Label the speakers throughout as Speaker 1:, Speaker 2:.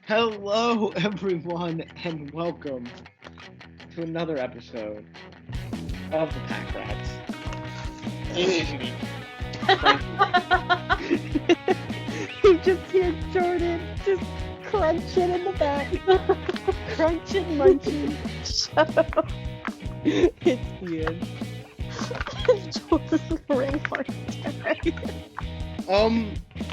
Speaker 1: Hello, everyone, and welcome to another episode of the PACRats. It is me, Frankie.
Speaker 2: You just hear Jordan just crunching in the back. Crunching, munching. Shut up. It's Ian. Jordan ring heart attack.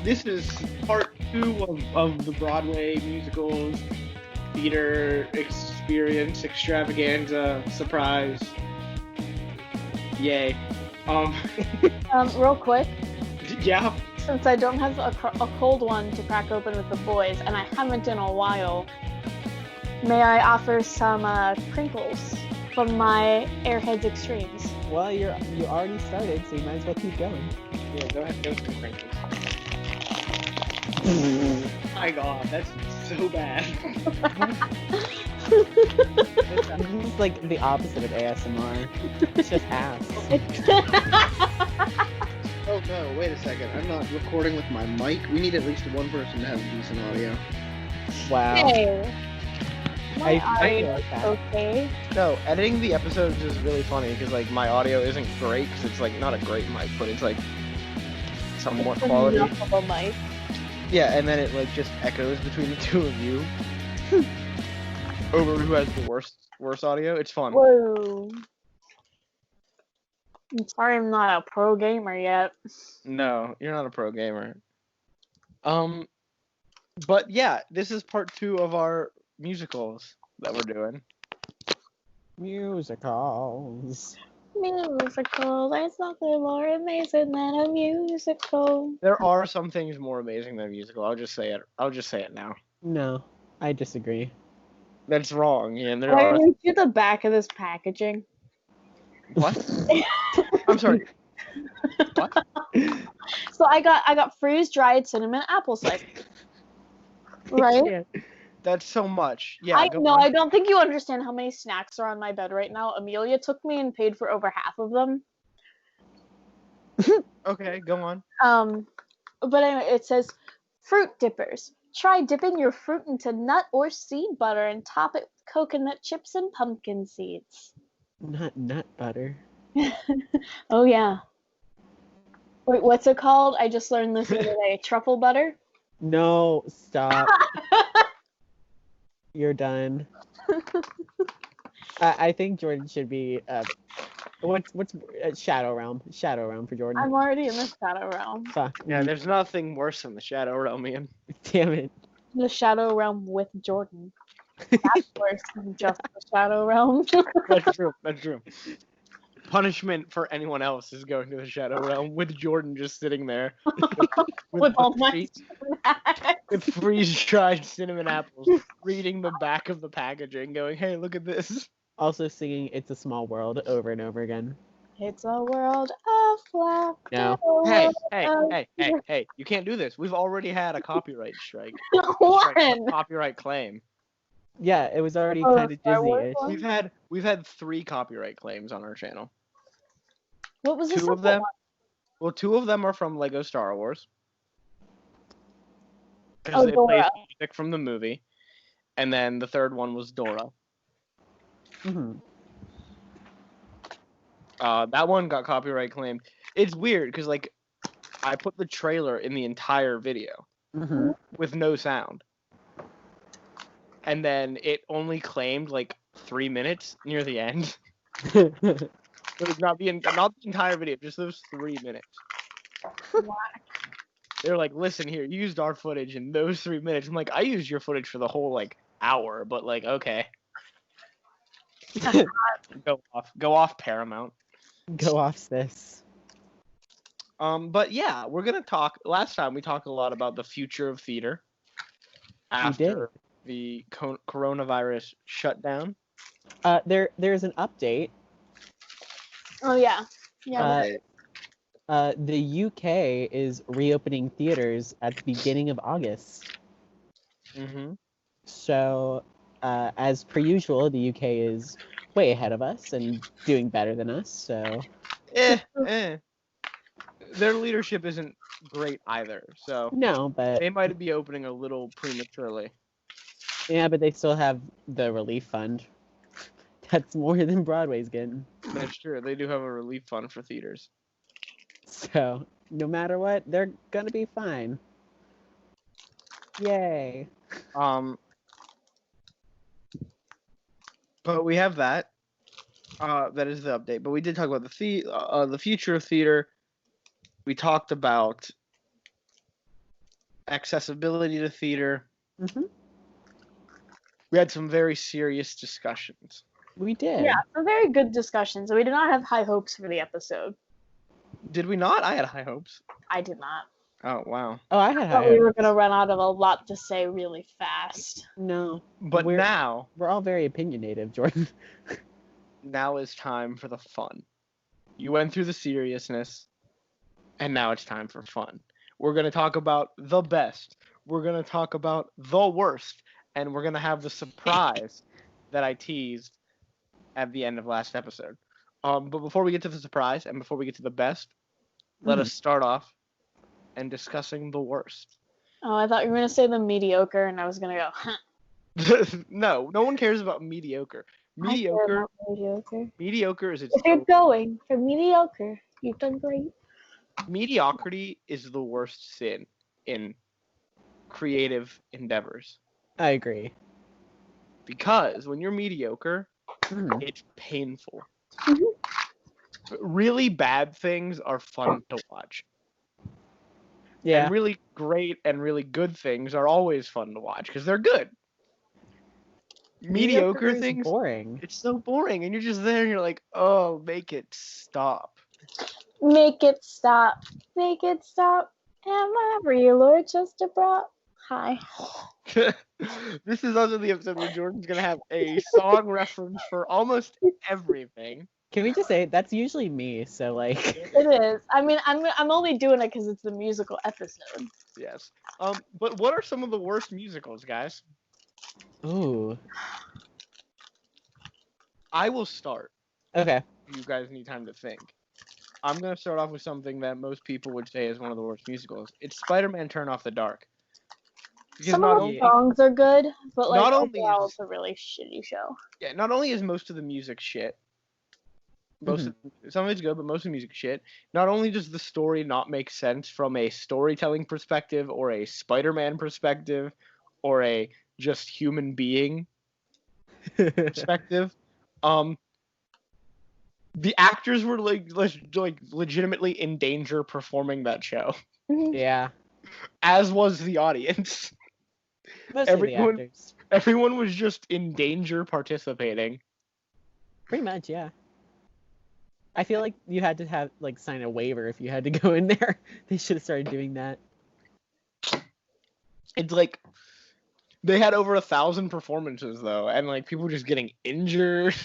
Speaker 1: This is part 2 of the Broadway musicals theater experience extravaganza surprise. Yay.
Speaker 3: Real quick,
Speaker 1: Yeah.
Speaker 3: since I don't have a cold one to crack open with the boys, and I haven't in a while, may I offer some crinkles from my Airheads Extremes?
Speaker 2: Well, you already started, so you might as well keep going.
Speaker 1: Yeah, go ahead, give us some crinkles. My God, that's so bad.
Speaker 2: This is like the opposite of ASMR. It's just ass.
Speaker 4: Oh no, wait a second. I'm not recording with my mic. We need at least one person to have decent audio.
Speaker 2: Wow.
Speaker 3: Hey, my
Speaker 2: I
Speaker 3: audio
Speaker 2: like
Speaker 3: is
Speaker 2: that.
Speaker 3: okay.
Speaker 4: No, editing the episodes is really funny because like my audio isn't great because it's like not a great mic, but it's like somewhat quality.
Speaker 3: Enough mic.
Speaker 4: Yeah, and then it like just echoes between the two of you over who has the worst audio. It's fun.
Speaker 3: Whoa. I'm sorry I'm not a pro gamer yet.
Speaker 4: No, you're not a pro gamer. But yeah, this is part 2 of our musicals that we're doing.
Speaker 2: Musicals.
Speaker 3: Musical, there's nothing more amazing than a musical.
Speaker 4: There are some things more amazing than a musical. I'll just say it now.
Speaker 2: No, I disagree.
Speaker 4: That's wrong, Ian. There
Speaker 3: Can
Speaker 4: are.
Speaker 3: you see the back of this packaging?
Speaker 4: What? I'm sorry. What?
Speaker 3: So I got freeze dried cinnamon apple cider. Right?
Speaker 2: Yeah.
Speaker 4: That's so much. Yeah.
Speaker 3: I
Speaker 4: go
Speaker 3: know,
Speaker 4: on.
Speaker 3: I don't think you understand how many snacks are on my bed right now. Amelia took me and paid for over half of them.
Speaker 4: Okay, go on.
Speaker 3: But anyway, it says fruit dippers. Try dipping your fruit into nut or seed butter and top it with coconut chips and pumpkin seeds.
Speaker 2: Not nut butter.
Speaker 3: Oh yeah. Wait, what's it called? I just learned this the other day. Truffle butter?
Speaker 2: No, stop. You're done. I think Jordan should be what's Shadow Realm? Shadow Realm for Jordan.
Speaker 3: I'm already in the shadow realm.
Speaker 2: Fuck.
Speaker 4: Yeah, there's nothing worse than the Shadow Realm, Ian.
Speaker 2: Damn it.
Speaker 3: The shadow realm with Jordan. That's worse than just the shadow realm.
Speaker 4: That's true. That's true. Punishment for anyone else is going to the Shadow Realm with Jordan just sitting there
Speaker 3: With all my
Speaker 4: free-
Speaker 3: snacks.
Speaker 4: with freeze-dried cinnamon apples, reading the back of the packaging, going, "Hey, look at this."
Speaker 2: Also singing "It's a Small World" over and over again.
Speaker 3: It's a world of laughter.
Speaker 2: No.
Speaker 4: Hey! You can't do this. We've already had a copyright strike.
Speaker 3: When?
Speaker 4: Copyright claim.
Speaker 2: Yeah, it was already
Speaker 3: Oh,
Speaker 2: kind of
Speaker 3: Star Wars
Speaker 2: Disney-ish.
Speaker 3: one?
Speaker 4: We've had 3 copyright claims on our channel.
Speaker 3: What was the
Speaker 4: 2
Speaker 3: second
Speaker 4: of them.
Speaker 3: one?
Speaker 4: Well, 2 of them are from Lego Star Wars.
Speaker 3: Oh,
Speaker 4: Because it plays
Speaker 3: Dora.
Speaker 4: music from the movie. And then the 3rd one was Dora.
Speaker 2: Mm-hmm.
Speaker 4: That one got copyright claimed. It's weird because like I put the trailer in the entire video
Speaker 2: Mm-hmm.
Speaker 4: with no sound. And then it only claimed like 3 minutes near the end. But it's not the entire video, just those 3 minutes. They're like, listen here, you used our footage in those 3 minutes. I'm like, I used your footage for the whole like hour, but like, okay. Go off Paramount.
Speaker 2: Go off, sis.
Speaker 4: But yeah, we're gonna talk. Last time we talked a lot about the future of theater after the coronavirus shutdown.
Speaker 2: There's an update.
Speaker 3: Oh yeah. Yeah.
Speaker 2: The UK is reopening theaters at the beginning of August.
Speaker 4: Mm-hmm.
Speaker 2: So, as per usual, the UK is way ahead of us and doing better than us. So,
Speaker 4: Their leadership isn't great either, so
Speaker 2: no, but
Speaker 4: they might be opening a little prematurely.
Speaker 2: Yeah, but they still have the relief fund. That's more than Broadway's getting.
Speaker 4: That's true. They do have a relief fund for theaters.
Speaker 2: So, no matter what, they're gonna be fine. Yay.
Speaker 4: But we have that. That is the update. But we did talk about the future of theater. We talked about accessibility to theater.
Speaker 2: hmm
Speaker 4: We had some very serious discussions.
Speaker 2: We did.
Speaker 3: Yeah, a very good discussion. So we did not have high hopes for the episode.
Speaker 4: Did we not? I had high hopes.
Speaker 3: I did not.
Speaker 4: Oh, wow.
Speaker 2: Oh, I had
Speaker 3: I thought
Speaker 2: high
Speaker 3: we were
Speaker 2: hopes.
Speaker 3: gonna run out of a lot to say really fast.
Speaker 2: No.
Speaker 4: But
Speaker 2: We're-
Speaker 4: now
Speaker 2: We're all very opinionated, Jordan.
Speaker 4: is time for the fun. You went through the seriousness, and now it's time for fun. We're going to talk about the best. We're going to talk about the worst. And we're going to have the surprise that I teased at the end of last episode. But before we get to the surprise and before we get to the best, let us start off and discussing the worst.
Speaker 3: Oh, I thought you were gonna say the mediocre, and I was gonna go, huh.
Speaker 4: No one cares about mediocre.
Speaker 3: I care
Speaker 4: Mediocre
Speaker 3: about mediocre.
Speaker 4: Mediocre is its
Speaker 3: If you're
Speaker 4: own.
Speaker 3: going for mediocre, you've done great.
Speaker 4: Mediocrity is the worst sin in creative endeavors.
Speaker 2: I agree.
Speaker 4: Because when you're mediocre,
Speaker 2: Mhm.
Speaker 4: it's painful.
Speaker 3: Mhm.
Speaker 4: Really bad things are fun to watch.
Speaker 2: Yeah.
Speaker 4: And really great and really good things are always fun to watch because they're good. Mediocre
Speaker 2: is
Speaker 4: things,
Speaker 2: boring.
Speaker 4: it's so boring. And you're just there and you're like, oh, make it stop.
Speaker 3: Make it stop. Make it stop. Am I real or just a prop? Hi.
Speaker 4: This is also the episode where Jordan's going to have a song reference for almost everything.
Speaker 2: Can we just say that's usually me? So like,
Speaker 3: It is. I mean, I'm only doing it because it's the musical episode.
Speaker 4: Yes. But what are some of the worst musicals, guys?
Speaker 2: ooh,
Speaker 4: I will start.
Speaker 2: okay.
Speaker 4: You guys need time to think. I'm gonna start off with something that most people would say is one of the worst musicals. It's Spider-Man: Turn Off the Dark. Because
Speaker 3: Some
Speaker 4: not
Speaker 3: of
Speaker 4: only,
Speaker 3: the songs are good, but like
Speaker 4: not only
Speaker 3: overall,
Speaker 4: is-
Speaker 3: it's a really shitty show.
Speaker 4: yeah, not only is most of the music shit, some of it's good, but most of the music shit. Not only does the story not make sense from a storytelling perspective or a Spider-Man perspective or a just human being perspective, the actors were like legitimately in danger performing that show,
Speaker 2: Yeah.
Speaker 4: as was the audience.
Speaker 2: Mostly
Speaker 4: Everyone-
Speaker 2: the actors.
Speaker 4: Everyone was just in danger participating.
Speaker 2: Pretty much, yeah. I feel like you had to have like sign a waiver if you had to go in there. They should have started doing that.
Speaker 4: It's like they had over 1,000 performances though, and like people just getting injured,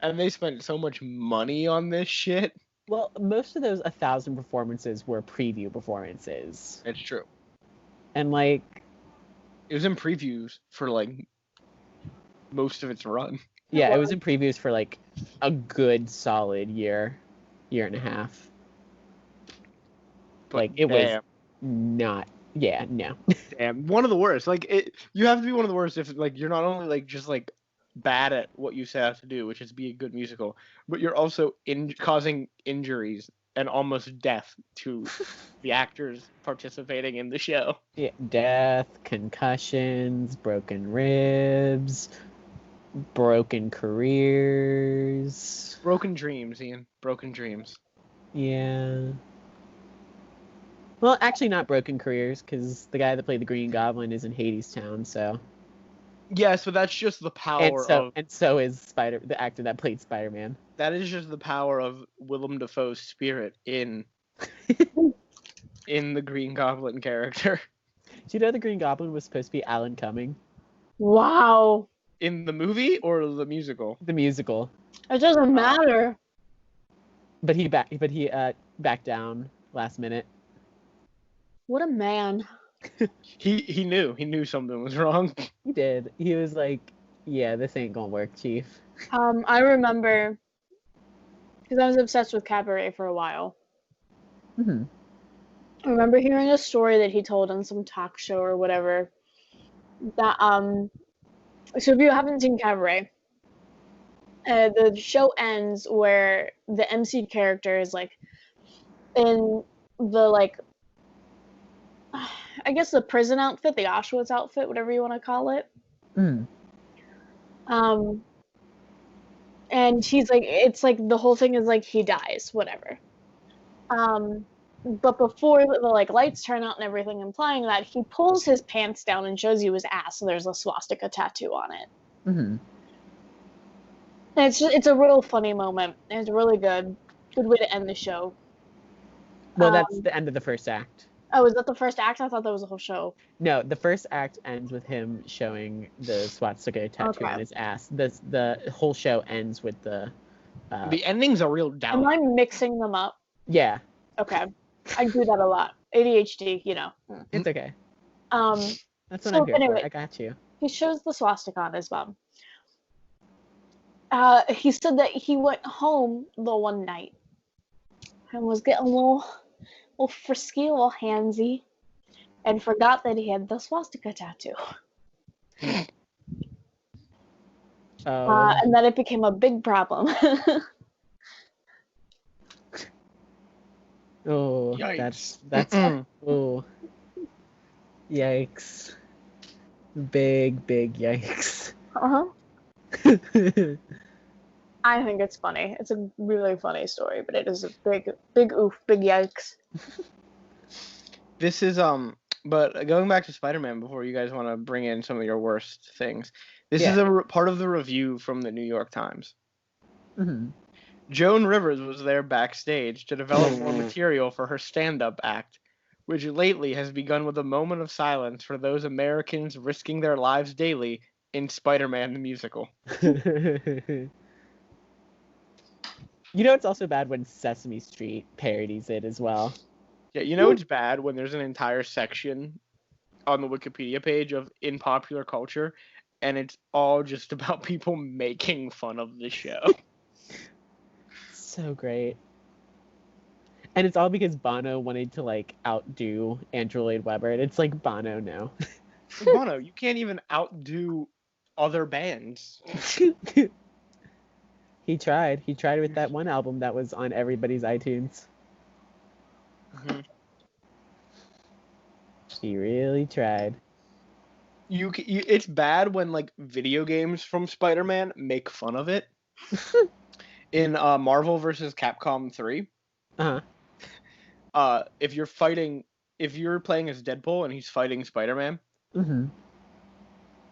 Speaker 4: and they spent so much money on this shit.
Speaker 2: Well, most of those 1,000 performances were preview performances,
Speaker 4: It's true.
Speaker 2: and like,
Speaker 4: It was in previews for like most of its run.
Speaker 2: yeah, it was in previews for like a good solid year and a half.
Speaker 4: But
Speaker 2: Like, it was
Speaker 4: damn,
Speaker 2: not. Yeah, no.
Speaker 4: damn, one of the worst. Like you have to be one of the worst if like you're not only like just like bad at what you set out to do, which is be a good musical, but you're also causing injuries and almost death to the actors participating in the show.
Speaker 2: Yeah, death, concussions, broken ribs, broken careers.
Speaker 4: Broken dreams, Ian. Broken dreams.
Speaker 2: Yeah. Well, actually, not broken careers, because the guy that played the Green Goblin is in Hadestown, so.
Speaker 4: Yes, but that's just the power of
Speaker 2: And so is the actor that played Spider-Man.
Speaker 4: that is just the power of Willem Dafoe's spirit in the Green Goblin character.
Speaker 2: Do you know the Green Goblin was supposed to be Alan Cumming?
Speaker 3: Wow.
Speaker 4: In the movie or the musical?
Speaker 2: The musical.
Speaker 3: It doesn't matter.
Speaker 2: But he backed down last minute.
Speaker 3: What a man.
Speaker 4: He knew something was wrong.
Speaker 2: He did. He was like, yeah, this ain't gonna work, Chief.
Speaker 3: I remember because I was obsessed with Cabaret for a while.
Speaker 2: Mm-hmm.
Speaker 3: I remember hearing a story that he told on some talk show or whatever, that so if you haven't seen Cabaret, the show ends where the MC character is like in the like I guess the prison outfit, the Auschwitz outfit, whatever you want to call it.
Speaker 2: Mm.
Speaker 3: And he's like, it's like the whole thing is like he dies, whatever. But before the like lights turn out and everything, implying that he pulls his pants down and shows you his ass, so there's a swastika tattoo on it.
Speaker 2: Mm-hmm.
Speaker 3: And it's a real funny moment. And it's really good way to end the show.
Speaker 2: Well, that's the end of the first act.
Speaker 3: Oh, is that the first act? I thought that was the whole show.
Speaker 2: No, the first act ends with him showing the swastika tattoo on his ass. The whole show ends with the
Speaker 4: ending's a real
Speaker 3: Am
Speaker 4: down.
Speaker 3: I mixing them up?
Speaker 2: Yeah.
Speaker 3: Okay. I do that a lot. ADHD, you know.
Speaker 2: It's okay.
Speaker 3: That's
Speaker 2: what I'm here for. I got you.
Speaker 3: He shows the swastika on his bum. He said that he went home the one night and was getting a little frisky, a little handsy, and forgot that he had the swastika tattoo. And that it became a big problem.
Speaker 2: Oh,
Speaker 4: Yikes.
Speaker 2: that's oh, yikes! Big yikes!
Speaker 3: I think it's funny. It's a really funny story, but it is a big oof, big yikes.
Speaker 4: This is but going back to Spider-Man before you guys want to bring in some of your worst things. This is a part of the review from the New York Times.
Speaker 2: Mm-hmm.
Speaker 4: Joan Rivers was there backstage to develop more material for her stand-up act, which lately has begun with a moment of silence for those Americans risking their lives daily in Spider-Man the musical.
Speaker 2: You know it's also bad when Sesame Street parodies it as well.
Speaker 4: Yeah, you know it's bad when there's an entire section on the Wikipedia page of in popular culture, and it's all just about people making fun of the show.
Speaker 2: So great. And it's all because Bono wanted to like outdo Andrew Lloyd Webber, and it's like, Bono, no.
Speaker 4: Bono, you can't even outdo other bands.
Speaker 2: He tried with that one album that was on everybody's iTunes.
Speaker 4: Mm-hmm.
Speaker 2: He really tried.
Speaker 4: It's bad when like video games from Spider-Man make fun of it. In Marvel vs. Capcom 3, if you're playing as Deadpool and he's fighting Spider-Man,
Speaker 2: mm-hmm.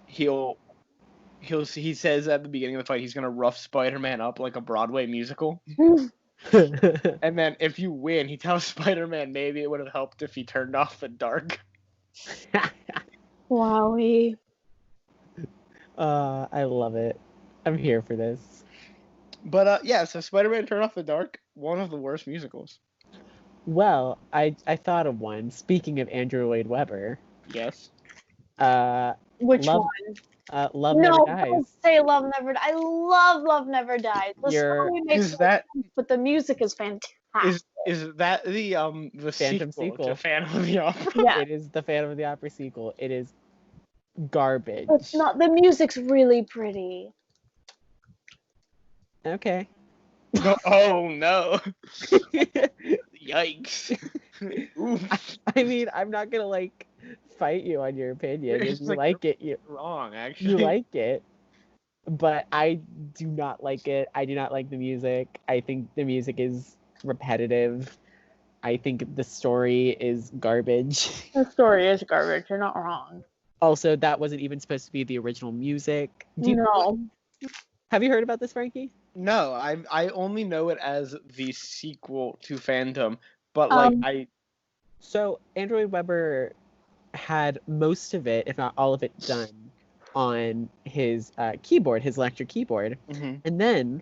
Speaker 4: he says at the beginning of the fight he's gonna rough Spider-Man up like a Broadway musical. And then if you win, he tells Spider-Man maybe it would have helped if he turned off the dark.
Speaker 3: Wowie.
Speaker 2: I love it. I'm here for this.
Speaker 4: But so Spider-Man Turn Off the Dark, one of the worst musicals.
Speaker 2: Well, I thought of one. Speaking of Andrew Lloyd Webber.
Speaker 4: Yes.
Speaker 3: Which one?
Speaker 2: Love Never Dies.
Speaker 3: Don't say Love Never Dies. I love Love Never Dies. The story makes sense, but the music is fantastic.
Speaker 4: Is that the
Speaker 2: Phantom
Speaker 4: sequel to Phantom of the Opera?
Speaker 3: Yeah.
Speaker 2: It is the Phantom of the Opera sequel. It is garbage.
Speaker 3: It's not. The music's really pretty.
Speaker 2: Okay.
Speaker 4: Oh no. Yikes.
Speaker 2: I mean, I'm not gonna like fight you on your opinion. If you like it, you're
Speaker 4: wrong, actually.
Speaker 2: You like it. But I do not like it. I do not like the music. I think the music is repetitive. I think the story is garbage.
Speaker 3: The story is garbage. You're not wrong.
Speaker 2: Also, that wasn't even supposed to be the original music. Have you heard about this, Frankie?
Speaker 4: No, I only know it as the sequel to Phantom, but
Speaker 2: So Andrew Lloyd Webber had most of it, if not all of it, done on his keyboard, his electric keyboard, and then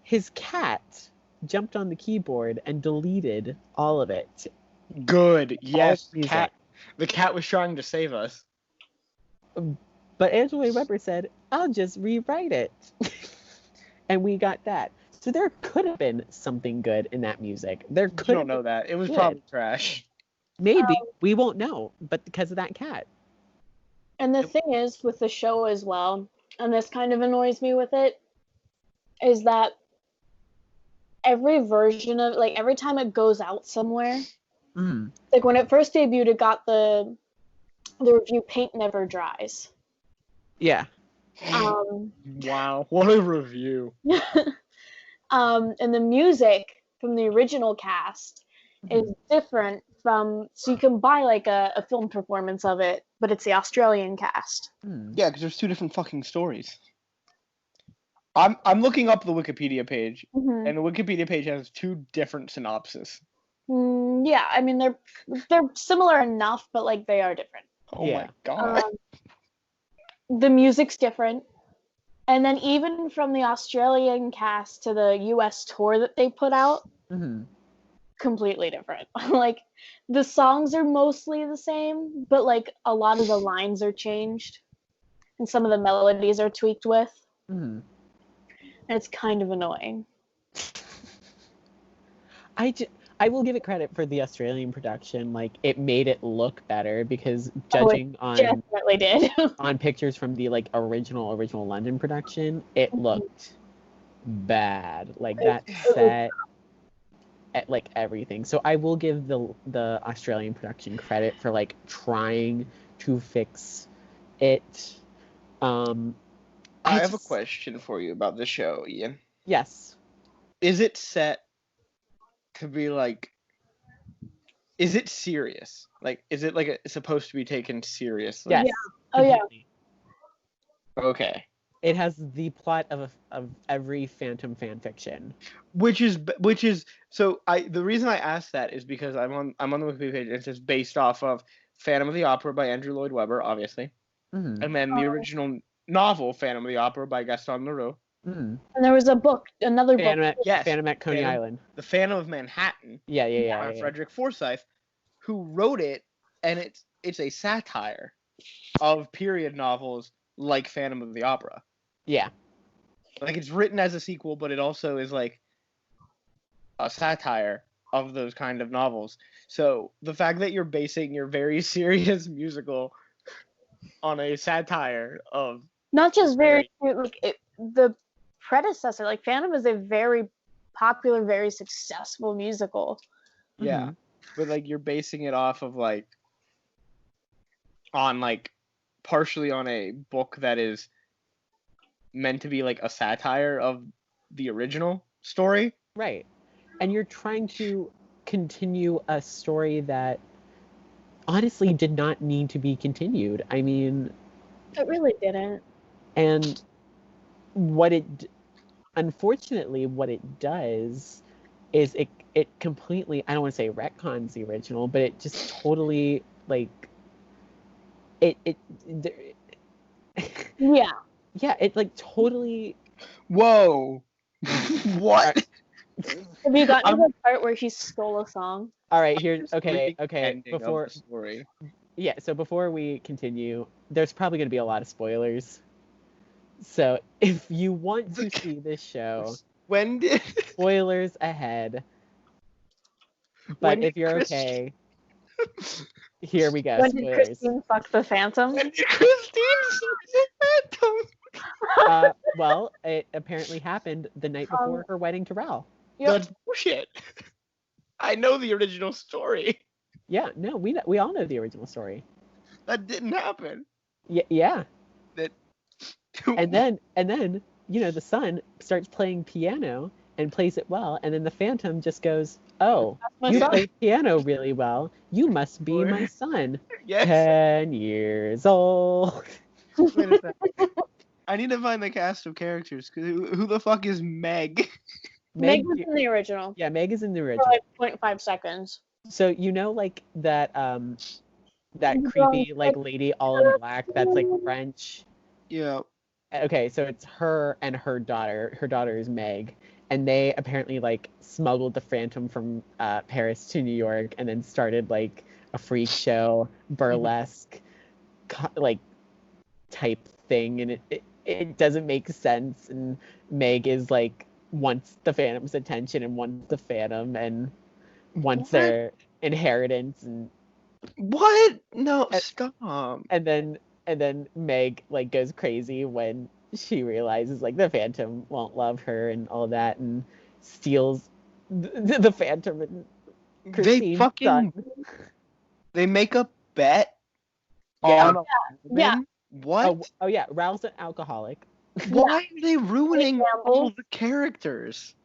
Speaker 2: his cat jumped on the keyboard and deleted all of it.
Speaker 4: Good, yes, the cat was trying to save us.
Speaker 2: But Andrew Lloyd Webber said, "I'll just rewrite it." And we got that. So there could have been something good in that music. There could.
Speaker 4: You don't know that. It was probably trash.
Speaker 2: Maybe. We won't know. But because of that cat.
Speaker 3: And the thing is with the show as well, and this kind of annoys me with it, is that every version of, like, every time it goes out somewhere, like when it first debuted, it got the review "Paint Never Dries."
Speaker 2: Yeah.
Speaker 4: Wow, what a review.
Speaker 3: And the music from the original cast is different from, so you can buy like a film performance of it, but it's the Australian cast.
Speaker 4: Yeah, because there's two different fucking stories. I'm looking up the Wikipedia page,
Speaker 3: Mm-hmm.
Speaker 4: and the Wikipedia page has two different synopses.
Speaker 3: Yeah, I mean they're similar enough, but like they are different.
Speaker 4: Oh my god.
Speaker 3: The music's different. And then even from the Australian cast to the US tour that they put out, completely different. Like, the songs are mostly the same, but like a lot of the lines are changed, and some of the melodies are tweaked with. And it's kind of annoying.
Speaker 2: I will give it credit for the Australian production. Like, it made it look better, because judging
Speaker 3: Definitely did.
Speaker 2: on pictures from the like original London production, it looked bad. Like that set, like everything. So I will give the Australian production credit for like trying to fix it.
Speaker 4: I have a question for you about the show, Ian.
Speaker 2: Yes.
Speaker 4: Is it set to be like, is it serious? Like, is it like supposed to be taken seriously?
Speaker 2: Yes.
Speaker 3: Yeah. Oh yeah.
Speaker 4: Okay.
Speaker 2: It has the plot of every Phantom fan fiction.
Speaker 4: Which is so the reason I asked that is because I'm on the Wikipedia page. It says based off of Phantom of the Opera by Andrew Lloyd Webber, obviously, and then the original novel Phantom of the Opera by Gaston Leroux.
Speaker 3: And there was a book, another book.
Speaker 2: Phantom at Coney Island.
Speaker 4: The Phantom of Manhattan.
Speaker 2: Yeah.
Speaker 4: Frederick Forsyth, who wrote it, and it's a satire of period novels like Phantom of the Opera.
Speaker 2: Yeah.
Speaker 4: Like, it's written as a sequel, but it also is like a satire of those kind of novels. So the fact that you're basing your very serious musical on a satire of
Speaker 3: not just very like the predecessor, like Phantom is a very popular, very successful musical.
Speaker 4: Yeah. But like you're basing it off of like on like partially on a book that is meant to be like a satire of the original story.
Speaker 2: Right. And you're trying to continue a story that honestly did not need to be continued. I mean,
Speaker 3: it really didn't.
Speaker 2: And unfortunately, what it does is it completely, I don't want to say retcons the original, but it just totally like yeah, it like totally.
Speaker 4: Whoa. What?
Speaker 3: Have you gotten to the part where he stole a song?
Speaker 2: All right, here. Okay.
Speaker 4: Before story.
Speaker 2: Yeah, so before we continue, there's probably going to be a lot of spoilers. So if you want to see this show, spoilers ahead. But if you're okay, here we go.
Speaker 3: When
Speaker 2: spoilers.
Speaker 3: did Christine fuck the Phantom?
Speaker 4: When did Christine fuck the Phantom?
Speaker 2: Well, it apparently happened the night before her wedding to Ral.
Speaker 3: Yep.
Speaker 4: That's bullshit. I know the original story.
Speaker 2: Yeah, no, we all know the original story.
Speaker 4: That didn't happen.
Speaker 2: Yeah.
Speaker 4: That.
Speaker 2: And then the son starts playing piano and plays it well, and then the Phantom just goes, "Oh, you play piano really well. You must be my son."
Speaker 4: Yes.
Speaker 2: 10 years old.
Speaker 4: Wait a second. I need to find the cast of characters. Who the fuck is Meg?
Speaker 3: Meg was in the original.
Speaker 2: Yeah, Meg is in the original.
Speaker 3: For like 0.5 seconds.
Speaker 2: So like that creepy like lady all in black that's like French.
Speaker 4: Yeah.
Speaker 2: Okay, so it's her and her daughter. Her daughter is Meg, and they apparently like smuggled the Phantom from Paris to New York, and then started like a freak show, burlesque, like type thing, and it doesn't make sense. And Meg is like wants the Phantom's attention and wants the Phantom and wants their inheritance and
Speaker 4: what? No, stop.
Speaker 2: And then And then Meg like goes crazy when she realizes like the Phantom won't love her and all that, and steals the Phantom and Christine's son.
Speaker 4: They make a bet
Speaker 2: Yeah.
Speaker 4: on a woman? What?
Speaker 2: Oh yeah, Ralph's an alcoholic.
Speaker 4: Why are they ruining all the characters?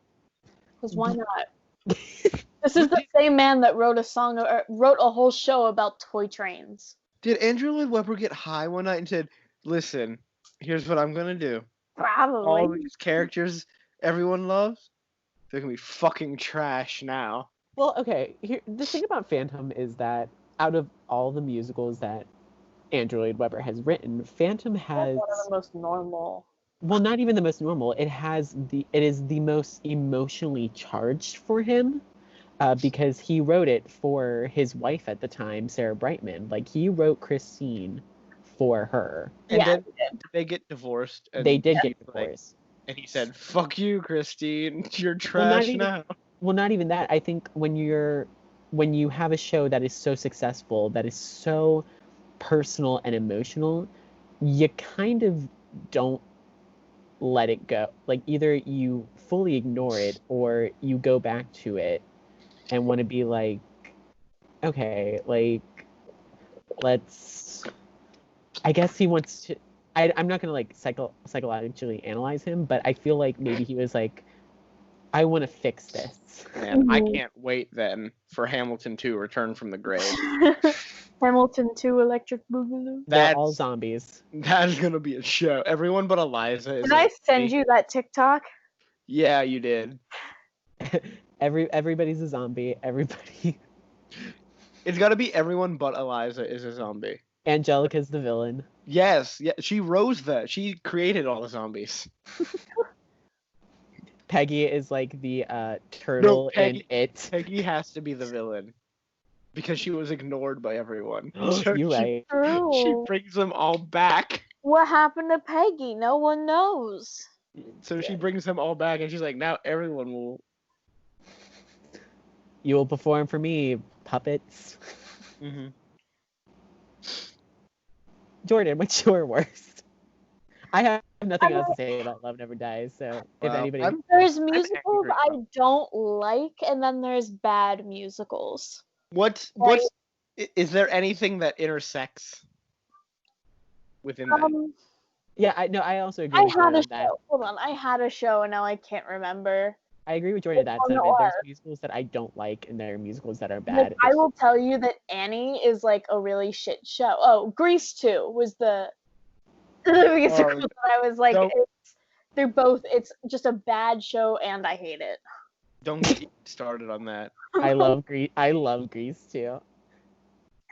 Speaker 3: Because why not? This is the same man that wrote a whole show about toy trains.
Speaker 4: Did Andrew Lloyd Webber get high one night and said, "Listen, here's what I'm gonna do.
Speaker 3: Probably.
Speaker 4: All these characters everyone loves, they're gonna be fucking trash now."
Speaker 2: Well, okay. The thing about Phantom is that out of all the musicals that Andrew Lloyd Webber has written, Phantom has
Speaker 3: one of the most normal.
Speaker 2: Well, not even the most normal. It is the most emotionally charged for him, because he wrote it for his wife at the time, Sarah Brightman. Like, he wrote Christine for her.
Speaker 4: And then they get divorced. And
Speaker 2: they did get divorced.
Speaker 4: And he said, "Fuck you, Christine. You're trash now."
Speaker 2: Well, not even that. I think when you have a show that is so successful, that is so personal and emotional, you kind of don't let it go. Like, either you fully ignore it or you go back to it and want to be like, okay, like, let's, I guess he wants to, I'm not gonna like psychologically analyze him, but I feel like maybe he was like, I want to fix this.
Speaker 4: Man, I can't wait then for Hamilton 2 Return from the Grave.
Speaker 3: Hamilton 2 Electric Boogaloo.
Speaker 2: They're all zombies.
Speaker 4: That's gonna be a show. Everyone but Eliza is.
Speaker 3: Did I send you that TikTok?
Speaker 4: Yeah, you did.
Speaker 2: Everybody's a zombie. Everybody.
Speaker 4: It's gotta be everyone but Eliza is a zombie.
Speaker 2: Angelica's the villain.
Speaker 4: Yes, yeah, she rose that. She created all the zombies.
Speaker 2: Peggy is like the turtle in It.
Speaker 4: Peggy has to be the villain because she was ignored by everyone.
Speaker 2: So you're right.
Speaker 4: She brings them all back.
Speaker 3: What happened to Peggy? No one knows.
Speaker 4: So she brings them all back, and she's like, now everyone will.
Speaker 2: You will perform for me, puppets.
Speaker 4: Mm-hmm.
Speaker 2: Jordan, what's your worst? I have nothing else to say about Love Never Dies, so if anybody...
Speaker 3: There's musicals I don't like, and then there's bad musicals.
Speaker 4: Is there anything that intersects within that?
Speaker 2: Yeah, I also agree with Jordan on that.
Speaker 3: Hold on, I had a show, and now I can't remember.
Speaker 2: I agree with Jordan on that sentiment. There's musicals that I don't like, and there are musicals that are bad.
Speaker 3: Like, I will tell you that Annie is like a really shit show. Oh, Grease 2 was the musical that I was like, it's just a bad show, and I hate it.
Speaker 4: Don't get started on that.
Speaker 2: I love Grease too.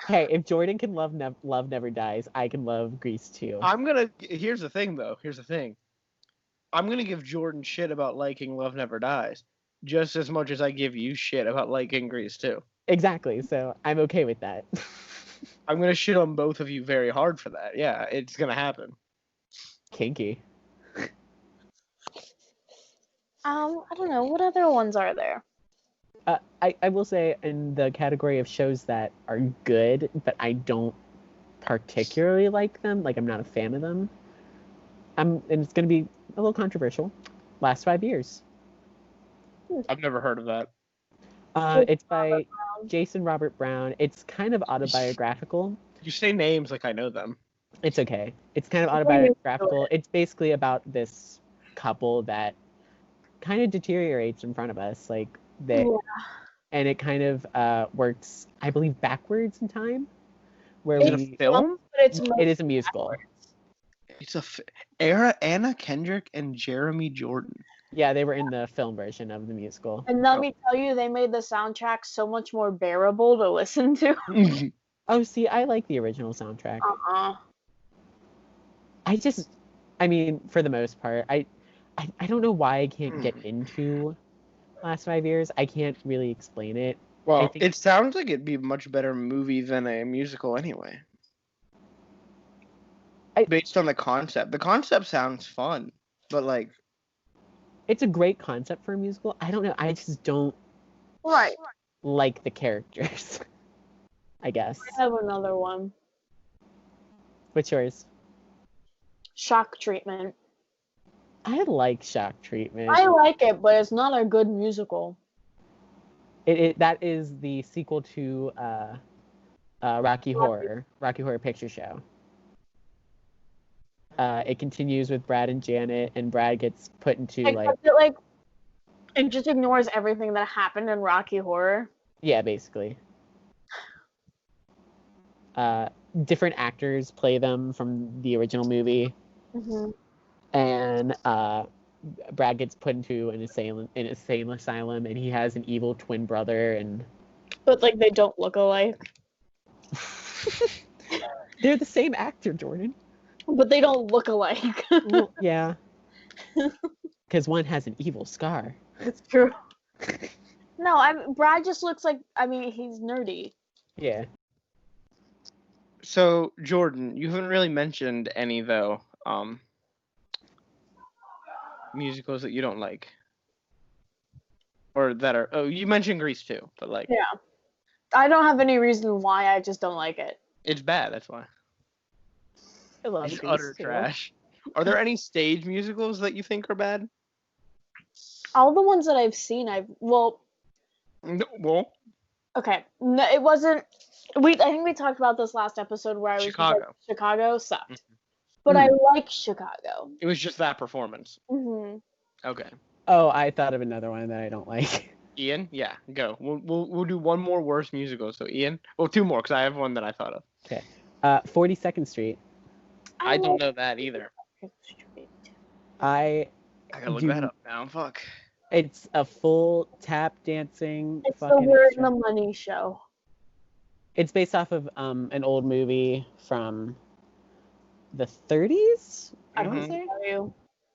Speaker 2: Hey, if Jordan can love Never Dies, I can love Grease too.
Speaker 4: Here's the thing. I'm gonna give Jordan shit about liking Love Never Dies, just as much as I give you shit about liking Grease too.
Speaker 2: Exactly. So I'm okay with that.
Speaker 4: I'm gonna shit on both of you very hard for that. Yeah, it's gonna happen.
Speaker 2: Kinky.
Speaker 3: I don't know. What other ones are there?
Speaker 2: I will say, in the category of shows that are good, but I don't particularly like them, like I'm not a fan of them, and it's going to be a little controversial. Last 5 Years.
Speaker 4: I've never heard of that.
Speaker 2: It's by Jason Robert Brown. It's kind of autobiographical.
Speaker 4: You say names like I know them.
Speaker 2: It's okay. It's kind of autobiographical. It's basically about this couple that kind of deteriorates in front of us, like and it kind of works, I believe, backwards in time. Where
Speaker 4: is it a film?
Speaker 2: It is a musical.
Speaker 4: It's Anna Kendrick and Jeremy Jordan.
Speaker 2: Yeah, they were in the film version of the musical.
Speaker 3: And let me tell you, they made the soundtrack so much more bearable to listen to.
Speaker 2: Oh, see, I like the original soundtrack. I mean, for the most part, I don't know why I can't get into Last 5 Years. I can't really explain it.
Speaker 4: Well, it sounds like it'd be a much better movie than a musical anyway. Based on the concept. The concept sounds fun, but like...
Speaker 2: It's a great concept for a musical. I don't know. I just don't like the characters, I guess.
Speaker 3: I have another one.
Speaker 2: What's yours?
Speaker 3: Shock Treatment.
Speaker 2: I like Shock Treatment.
Speaker 3: I like it, but it's not a good musical.
Speaker 2: That is the sequel to Rocky Horror Picture Show. It continues with Brad and Janet, and Brad gets put into
Speaker 3: It just ignores everything that happened in Rocky Horror.
Speaker 2: Yeah, basically. Different actors play them from the original movie, and Brad gets put into an insane asylum, and he has an evil twin brother,
Speaker 3: but like they don't look alike.
Speaker 2: They're the same actor, Jordan.
Speaker 3: But they don't look alike.
Speaker 2: Well, yeah. Because one has an evil scar.
Speaker 3: That's true. No, Brad just looks like, he's nerdy.
Speaker 2: Yeah.
Speaker 4: So, Jordan, you haven't really mentioned any, though, musicals that you don't like. Or that are... Oh, you mentioned Grease, too, but, like...
Speaker 3: Yeah. I don't have any reason why, I just don't like it.
Speaker 4: It's bad, that's why.
Speaker 2: I love
Speaker 4: It's
Speaker 2: Grease,
Speaker 4: utter
Speaker 2: too.
Speaker 4: trash. Are there any stage musicals that you think are bad?
Speaker 3: All the ones that I've seen,
Speaker 4: Well,
Speaker 3: okay. No, it wasn't... I think we talked about this last episode where I was
Speaker 4: Chicago.
Speaker 3: like, Chicago sucked. But I like Chicago.
Speaker 4: It was just that performance.
Speaker 3: Mm-hmm.
Speaker 4: Okay.
Speaker 2: Oh, I thought of another one that I don't like.
Speaker 4: Ian? Yeah, go. We'll do one more worst musical. So, Ian? Well, two more, because I have one that I thought of.
Speaker 2: Okay. 42nd Street.
Speaker 4: I don't know that either.
Speaker 2: I
Speaker 4: gotta look that up now. Fuck.
Speaker 2: It's a full tap dancing.
Speaker 3: It's the Where's the Money show.
Speaker 2: It's based off of an old movie from the 30s. I want to say.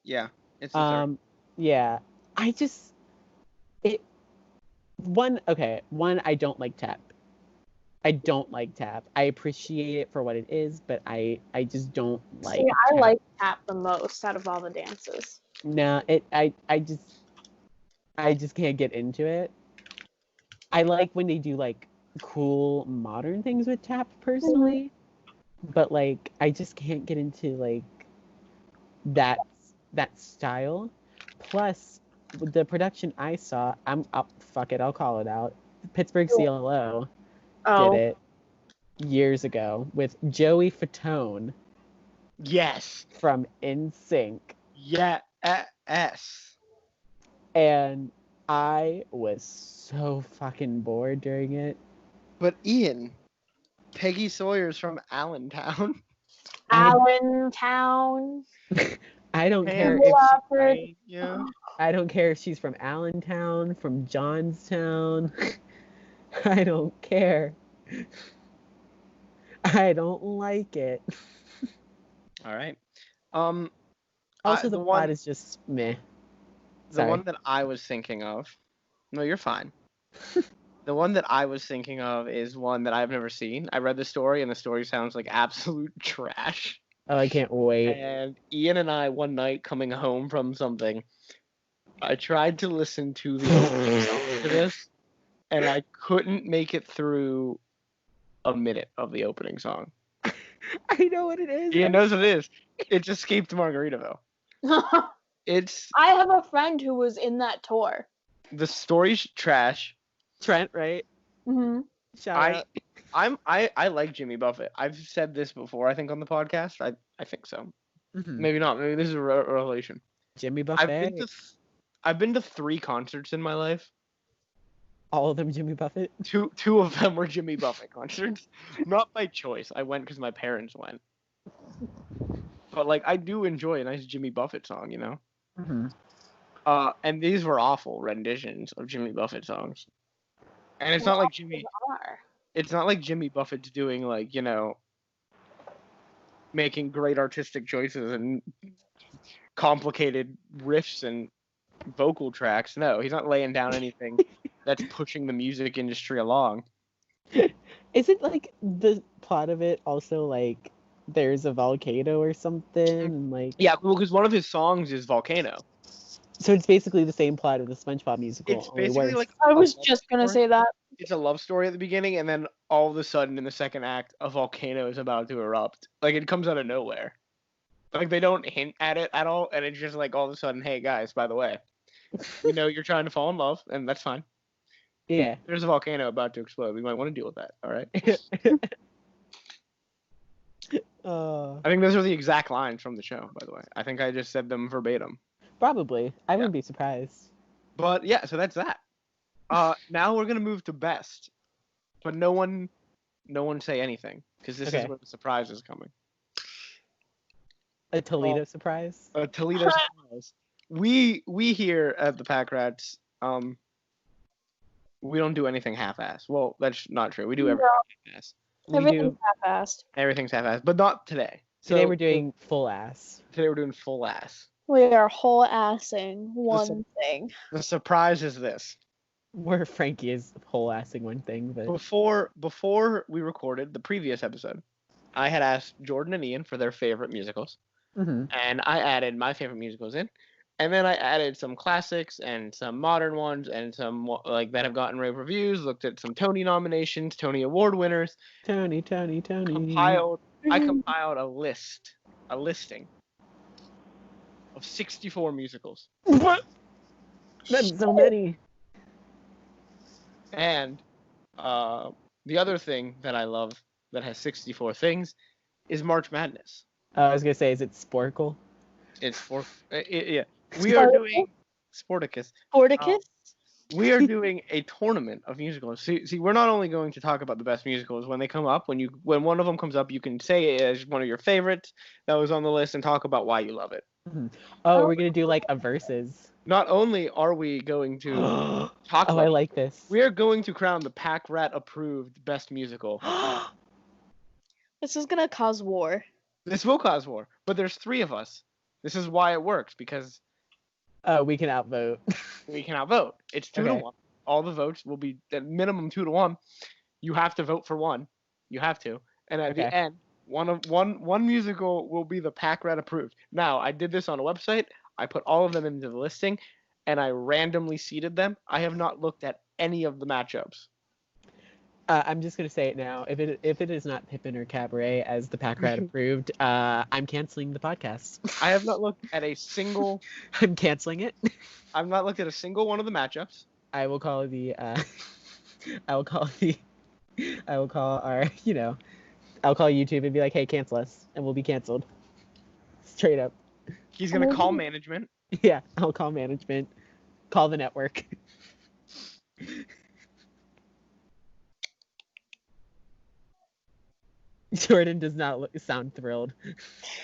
Speaker 4: Yeah, it's the 30s.
Speaker 2: Yeah. One. I don't like tap. I appreciate it for what it is, but I just don't like.
Speaker 3: See, I like tap the most out of all the dances.
Speaker 2: No, I just can't get into it. I like when they do like cool modern things with tap personally, but like I just can't get into like that style. Plus, the production I saw, I'll call it out. Pittsburgh CLO did it years ago with Joey Fatone.
Speaker 4: Yes.
Speaker 2: From NSYNC.
Speaker 4: Yeah. S.
Speaker 2: And I was so fucking bored during it.
Speaker 4: But Ian, Peggy Sawyer's from Allentown.
Speaker 3: Allentown.
Speaker 2: I don't care I don't care if she's from Allentown, from Johnstown. I don't care. I don't like it.
Speaker 4: All right.
Speaker 2: Also, the plot is just meh.
Speaker 4: The one that I was thinking of... No, you're fine. The one that I was thinking of is one that I've never seen. I read the story, and the story sounds like absolute trash.
Speaker 2: Oh, I can't wait.
Speaker 4: And Ian and I, one night, coming home from something, I tried to listen to the opening song to this, and I couldn't make it through a minute of the opening song.
Speaker 2: I know what it is.
Speaker 4: Ian knows what it is. It just escaped Margaritaville.
Speaker 3: I have a friend who was in that tour.
Speaker 4: The story's trash.
Speaker 2: Trent, right?
Speaker 3: Mm-hmm.
Speaker 2: Shout out.
Speaker 4: I like Jimmy Buffett. I've said this before, I think, on the podcast. I think so.
Speaker 2: Mm-hmm.
Speaker 4: Maybe not. Maybe this is a revelation.
Speaker 2: Jimmy Buffett.
Speaker 4: I've been to 3 concerts in my life.
Speaker 2: All of them Jimmy Buffett?
Speaker 4: Two of them were Jimmy Buffett concerts. Not by choice. I went because my parents went. But like, I do enjoy a nice Jimmy Buffett song, you know?
Speaker 2: Mm-hmm.
Speaker 4: And these were awful renditions of Jimmy Buffett songs. And it's not like Jimmy Buffett's doing, like, you know, making great artistic choices and complicated riffs and vocal tracks. No, he's not laying down anything that's pushing the music industry along.
Speaker 2: Isn't, like, the plot of it also, like, there's a volcano or something? Like...
Speaker 4: Yeah, well, because one of his songs is Volcano.
Speaker 2: So it's basically the same plot of the SpongeBob musical.
Speaker 4: It's
Speaker 2: only
Speaker 4: basically
Speaker 2: worse.
Speaker 4: like
Speaker 3: I
Speaker 4: a
Speaker 3: was
Speaker 4: love
Speaker 3: just gonna
Speaker 4: story.
Speaker 3: say that.
Speaker 4: It's a love story at the beginning, and then all of a sudden in the second act, a volcano is about to erupt. Like it comes out of nowhere. Like they don't hint at it at all, and it's just like all of a sudden, hey guys, by the way, we know you're trying to fall in love, and that's fine.
Speaker 2: Yeah.
Speaker 4: There's a volcano about to explode. We might want to deal with that. All right. I think those are the exact lines from the show, by the way. I think I just said them verbatim.
Speaker 2: Probably. I wouldn't be surprised.
Speaker 4: But yeah, so that's that. Now we're gonna move to best, but no one say anything because this is where the surprise is coming.
Speaker 2: A Toledo surprise.
Speaker 4: A Toledo surprise. We here at the PACRats, we don't do anything half-assed. Well, that's not true. We do everything half-assed.
Speaker 3: Everything's half-assed.
Speaker 4: Everything's half-assed, but not today.
Speaker 2: Today we're doing full ass.
Speaker 4: Today we're doing full ass.
Speaker 3: We are whole assing one thing.
Speaker 4: The surprise is this.
Speaker 2: Where Frankie is whole assing one thing, but
Speaker 4: before we recorded the previous episode, I had asked Jordan and Ian for their favorite musicals, and I added my favorite musicals in, and then I added some classics and some modern ones and some like that have gotten rave reviews. Looked at some Tony nominations, Tony Award winners.
Speaker 2: Tony.
Speaker 4: I compiled a listing of 64 musicals.
Speaker 2: What? That's so many.
Speaker 4: And the other thing that I love that has 64 things is March Madness.
Speaker 2: I was gonna say, is it Sporkle?
Speaker 4: It's yeah. We are doing Sporticus.
Speaker 3: Sporticus?
Speaker 4: We are doing a tournament of musicals. See, we're not only going to talk about the best musicals when they come up. When one of them comes up, you can say it as one of your favorites that was on the list and talk about why you love it.
Speaker 2: Oh, we're gonna do like a versus.
Speaker 4: Not only are we going to talk about
Speaker 2: I like this.
Speaker 4: We are going to crown the PACRat approved best musical.
Speaker 3: This is gonna cause war.
Speaker 4: This will cause war, but there's 3 of us. This is why it works, because
Speaker 2: we can outvote.
Speaker 4: We can outvote. It's 2 to 1. All the votes will be at minimum 2 to 1. You have to vote for one. You have to. And at the end, one musical will be the PACRat approved. Now, I did this on a website. I put all of them into the listing, and I randomly seeded them. I have not looked at any of the matchups.
Speaker 2: I'm just gonna say it now. If it is not Pippin or Cabaret as the PACRat approved, I'm canceling the podcast.
Speaker 4: I have not looked at a single.
Speaker 2: I'm canceling it.
Speaker 4: I've not looked at a single one of the matchups.
Speaker 2: I will call the. I'll call our. I'll call YouTube and be like, hey, cancel us, and we'll be canceled. Straight up.
Speaker 4: He's gonna call management.
Speaker 2: Yeah, I'll call management. Call the network. Jordan does not sound thrilled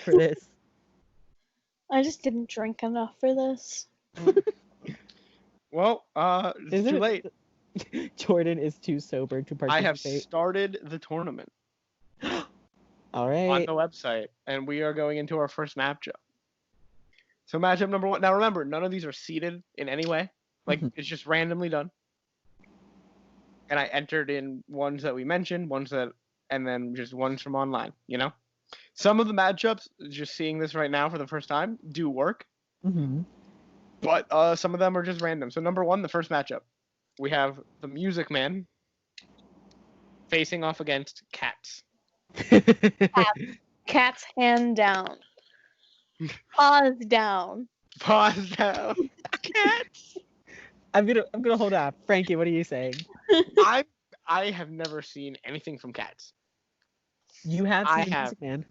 Speaker 2: for this.
Speaker 3: I just didn't drink enough for this.
Speaker 4: Well, it's too late.
Speaker 2: Jordan is too sober to participate.
Speaker 4: I have started the tournament.
Speaker 2: All right.
Speaker 4: On the website, and we are going into our first matchup. So matchup number 1. Now remember, none of these are seeded in any way. Like it's just randomly done. And I entered in ones that we mentioned, and then just ones from online. Some of the matchups, just seeing this right now for the first time, do work. But some of them are just random. So number 1, the first matchup, we have the Music Man facing off against Cats.
Speaker 3: Cats hand down. Paws down.
Speaker 4: Paws down. Cats.
Speaker 2: I'm gonna hold off. Frankie, what are you saying?
Speaker 4: I have never seen anything from Cats.
Speaker 2: You have seen Music Man.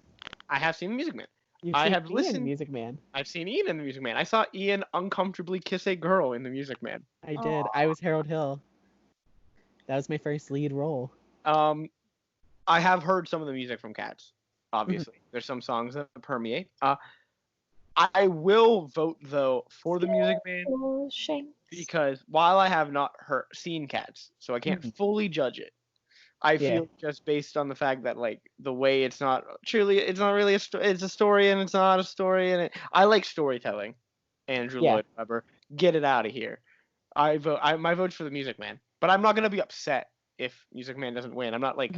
Speaker 4: I have seen Music Man.
Speaker 2: I have listened. Music Man.
Speaker 4: I've seen Ian in the Music Man. I saw Ian uncomfortably kiss a girl in the Music Man.
Speaker 2: I did. I was Harold Hill. That was my first lead role.
Speaker 4: I have heard some of the music from Cats. Obviously, there's some songs that permeate. I will vote though for the Music Man because while I have not seen Cats, so I can't fully judge it. I feel just based on the fact that like the way it's not really it's a story and it's not a story, and I like storytelling. Andrew Lloyd Webber, get it out of here. My vote's for the Music Man, but I'm not gonna be upset if Music Man doesn't win. I'm not like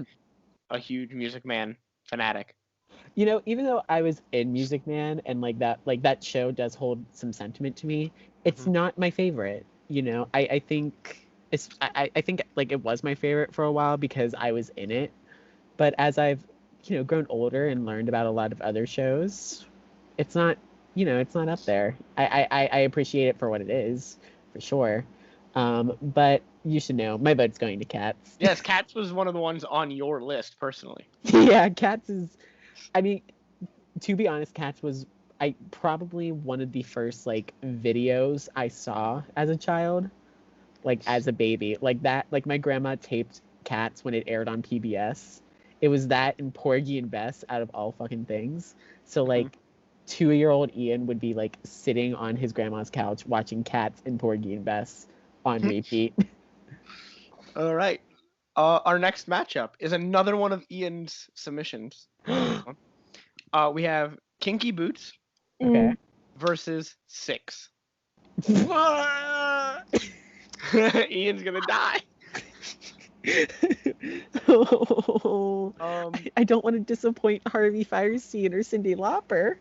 Speaker 4: a huge Music Man fanatic.
Speaker 2: You know, even though I was in Music Man and that show does hold some sentiment to me, it's not my favorite. You know, I think I think like it was my favorite for a while because I was in it. But as I've, grown older and learned about a lot of other shows, it's not, it's not up there. I appreciate it for what it is, for sure. But you should know, my vote's going to Cats.
Speaker 4: Yes, Cats was one of the ones on your list, personally.
Speaker 2: Yeah, Cats is, I mean, to be honest, Cats was probably one of the first like videos I saw as a child, like as a baby. Like that, like my grandma taped Cats when it aired on PBS. It was that and Porgy and Bess out of all fucking things. So like 2-year-old Ian would be like sitting on his grandma's couch watching Cats and Porgy and Bess on repeat.
Speaker 4: All right. Our next matchup is another one of Ian's submissions. We have Kinky Boots
Speaker 2: Okay.
Speaker 4: versus Six. Ian's gonna die.
Speaker 2: I don't want to disappoint Harvey Fierstein or Cyndi Lauper.